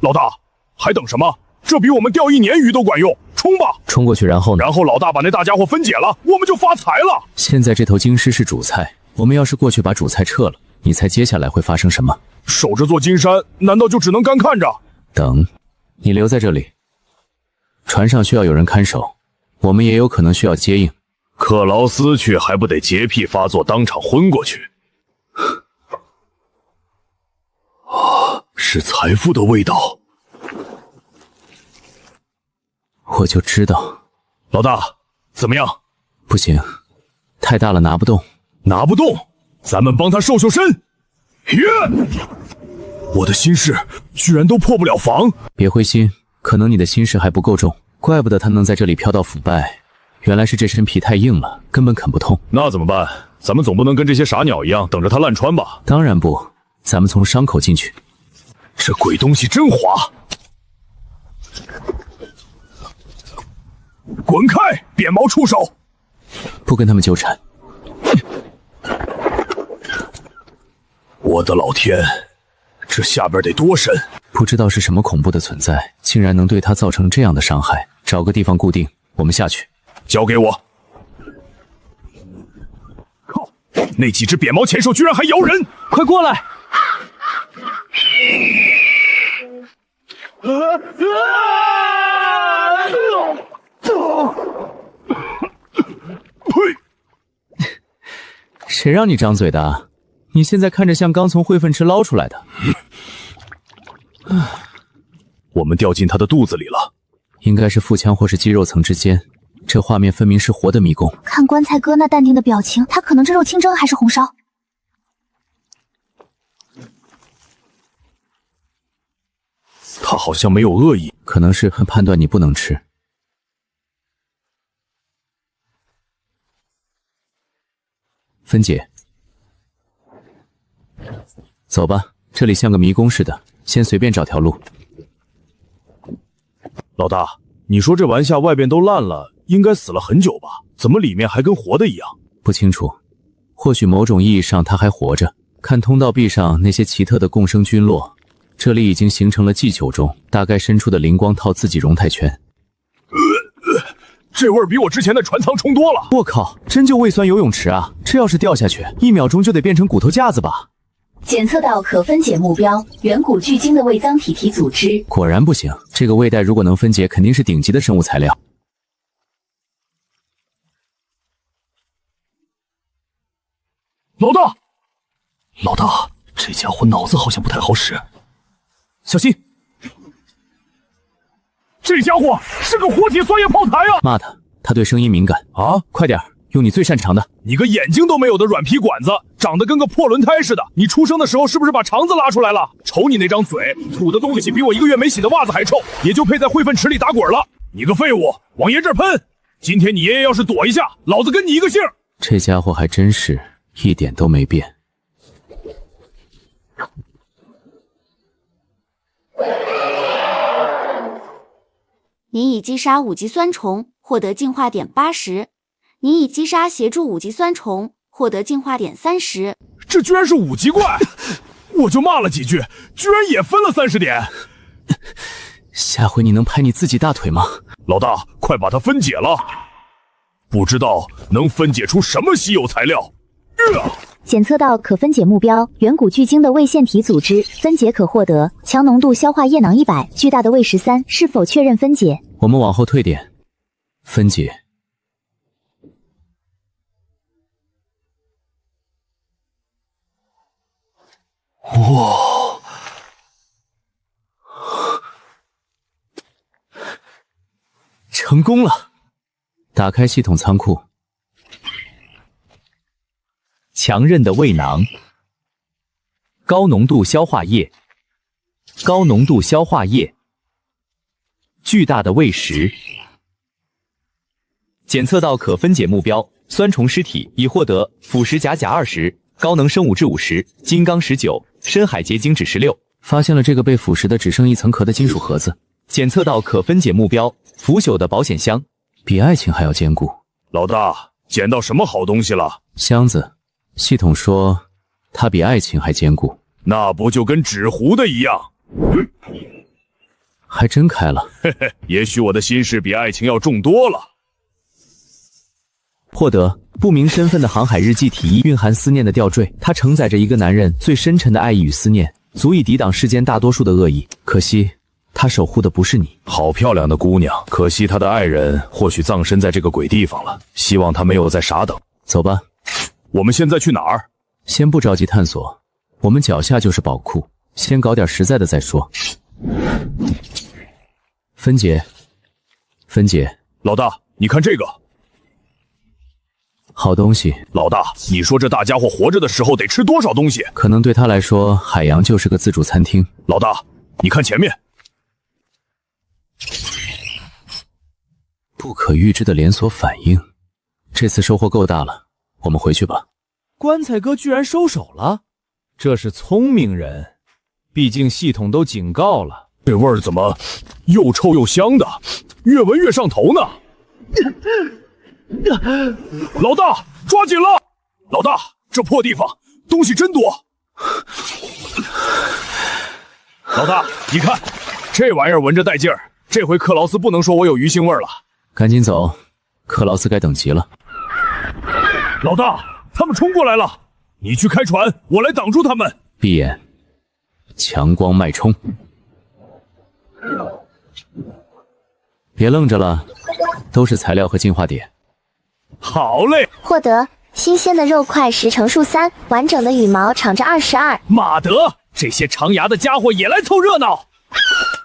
老大，还等什么？这比我们钓1年鱼都管用，冲吧！冲过去，然后呢？然后老大把那大家伙分解了，我们就发财了。现在这头金狮是主菜，我们要是过去把主菜撤了，你猜接下来会发生什么？守着座金山，难道就只能干看着？等，你留在这里。船上需要有人看守，我们也有可能需要接应。克劳斯去还不得洁癖发作，当场昏过去？啊，是财富的味道。我就知道。老大，怎么样？不行，太大了，拿不动。拿不动，咱们帮他瘦瘦身。我的心事居然都破不了防。别灰心，可能你的心事还不够重，怪不得他能在这里飘到腐败，原来是这身皮太硬了，根本啃不痛。那怎么办？咱们总不能跟这些傻鸟一样等着他烂穿吧？当然不，咱们从伤口进去。这鬼东西真滑！滚开，扁毛触手！不跟他们纠缠。我的老天，这下边得多深？不知道是什么恐怖的存在，竟然能对他造成这样的伤害。找个地方固定，我们下去。交给我。靠，那几只扁毛潜兽居然还咬人！快过来！呸！谁让你张嘴的？你现在看着像刚从灰粪池捞出来的。我们掉进他的肚子里了，应该是腹腔或是肌肉层之间。这画面分明是活的迷宫。看棺材哥那淡定的表情，他可能这肉清蒸还是红烧。他好像没有恶意，可能是判断你不能吃。分解，走吧，这里像个迷宫似的，先随便找条路。老大，你说这玩下外边都烂了，应该死了很久吧？怎么里面还跟活的一样？不清楚，或许某种意义上它还活着。看通道壁上那些奇特的共生菌落，这里已经形成了G9中大概伸出的灵光套自己容态圈。这味儿比我之前的船舱冲多了。我靠，真就胃酸游泳池啊！这要是掉下去，1秒钟就得变成骨头架子吧？检测到可分解目标远古巨鲸的胃脏体体组织。果然不行，这个胃袋如果能分解，肯定是顶级的生物材料。老大，老大，这家伙脑子好像不太好使，小心！这家伙是个活体酸液炮台啊！骂他，他对声音敏感啊！快点，用你最擅长的。你个眼睛都没有的软皮管子，长得跟个破轮胎似的。你出生的时候是不是把肠子拉出来了？瞅你那张嘴，吐的东西比我1个月没洗的袜子还臭，也就配在烩粪池里打滚了。你个废物，往爷这儿喷！今天你爷爷要是躲一下，老子跟你一个姓。这家伙还真是一点都没变。你已击杀5级酸虫，获得进化点80。你已击杀协助5级酸虫，获得进化点30。这居然是5级怪！我就骂了几句，居然也分了30点。下回你能拍你自己大腿吗？老大，快把它分解了！不知道能分解出什么稀有材料。检测到可分解目标远古巨鲸的胃腺体组织，分解可获得强浓度消化液囊100，巨大的胃13，是否确认分解？我们往后退点，分解。哇！成功了！打开系统仓库。强韧的胃囊，高浓度消化液，高浓度消化液，巨大的胃石。检测到可分解目标酸虫尸体，已获得腐蚀钾20，高能生物质50，金刚19，深海结晶质16。发现了这个被腐蚀的只剩一层壳的金属盒子。检测到可分解目标腐朽的保险箱，比爱情还要坚固。老大，捡到什么好东西了？箱子。系统说它比爱情还坚固。那不就跟纸糊的一样？还真开了。嘿嘿，也许我的心事比爱情要重多了。获得不明身份的航海日记体1，蕴含思念的吊坠，它承载着一个男人最深沉的爱意与思念，足以抵挡世间大多数的恶意。可惜他守护的不是你。好漂亮的姑娘，可惜她的爱人或许葬身在这个鬼地方了。希望他没有在傻等。走吧。我们现在去哪儿？先不着急探索，我们脚下就是宝库，先搞点实在的再说。分解，分解。老大，你看这个，好东西。老大，你说这大家伙活着的时候得吃多少东西？可能对他来说，海洋就是个自助餐厅。老大，你看前面，不可预知的连锁反应。这次收获够大了。我们回去吧。棺材哥居然收手了，这是聪明人。毕竟系统都警告了。这味儿怎么又臭又香的，越闻越上头呢？老大，抓紧了！老大，这破地方东西真多。老大，你看，这玩意儿闻着带劲儿。这回克劳斯不能说我有鱼腥味了。赶紧走，克劳斯该等急了。老大，他们冲过来了，你去开船，我来挡住他们。闭眼，强光脉冲。别愣着了，都是材料和进化点。好嘞，获得新鲜的肉块10乘数3，完整的羽毛场着22。马德，这些长牙的家伙也来凑热闹，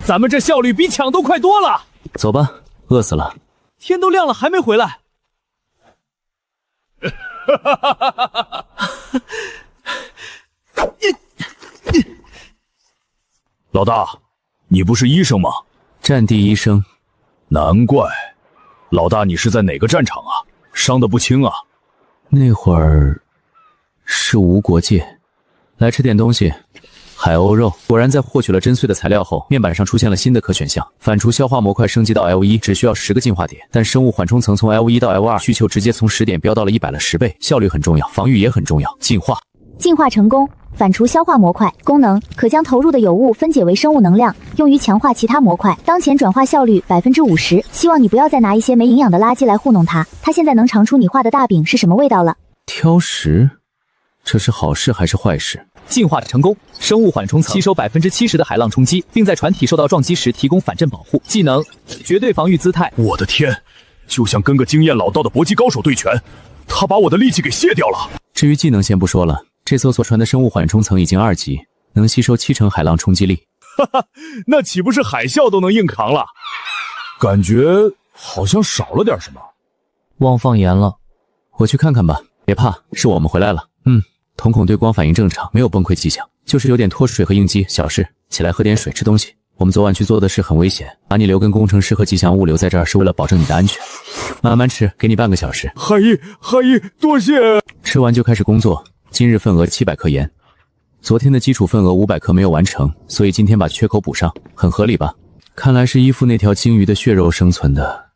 咱们这效率比抢都快多了。走吧，饿死了。天都亮了还没回来。老大，你不是医生吗？战地医生。难怪。老大，你是在哪个战场啊？伤得不轻啊。那会儿是无国界。来吃点东西。海鸥肉果然在获取了真碎的材料后，面板上出现了新的可选项，反刍消化模块升级到 L1 只需要10个进化点，但生物缓冲层从 L1 到 L2 需求直接从10点飙到了100了10倍，效率很重要，防御也很重要。进化。进化成功，反刍消化模块。功能可将投入的有物分解为生物能量，用于强化其他模块。当前转化效率50%。希望你不要再拿一些没营养的垃圾来糊弄它。它现在能尝出你画的大饼是什么味道了。挑食，这是好事还是坏事？进化成功，生物缓冲层吸收70%的海浪冲击，并在船体受到撞击时提供反震保护。技能绝对防御姿态。我的天，就像跟个经验老道的搏击高手对拳，他把我的力气给卸掉了。至于技能先不说了，这艘锁船的生物缓冲层已经2级，能吸收70%海浪冲击力。哈哈，那岂不是海啸都能硬扛了？感觉好像少了点什么。忘放盐了，我去看看吧。别怕，是我们回来了。瞳孔对光反应正常，没有崩溃迹象，就是有点脱水和应激，小事。起来喝点水，吃东西。我们昨晚去做的事很危险，把你留跟工程师和吉祥物留在这儿是为了保证你的安全。慢慢吃，给你半个小时。海一，多谢。吃完就开始工作。今日份额700克盐，昨天的基础份额500克没有完成，所以今天把缺口补上，很合理吧？看来是依附那条鲸鱼的血肉生存的。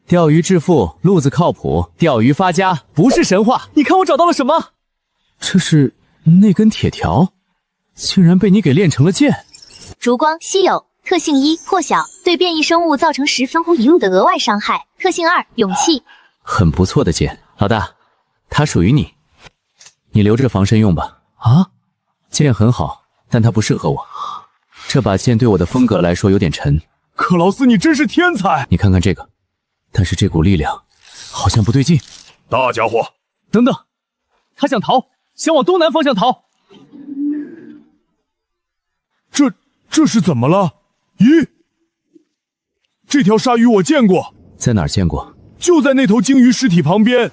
钓鱼致富，路子靠谱，钓鱼发家，不是神话。你看我找到了什么？这是那根铁条，竟然被你给炼成了剑。烛光稀有，特性1破晓，对变异生物造成10分乎1路的额外伤害。特性2勇气，很不错的剑，老大，它属于你，你留着防身用吧。啊，剑很好，但它不适合我。这把剑对我的风格来说有点沉。克劳斯，你真是天才！你看看这个。但是这股力量好像不对劲。大家伙，等等，他想逃，想往东南方向逃。这是怎么了？咦，这条鲨鱼我见过。在哪儿见过？就在那头鲸鱼尸体旁边。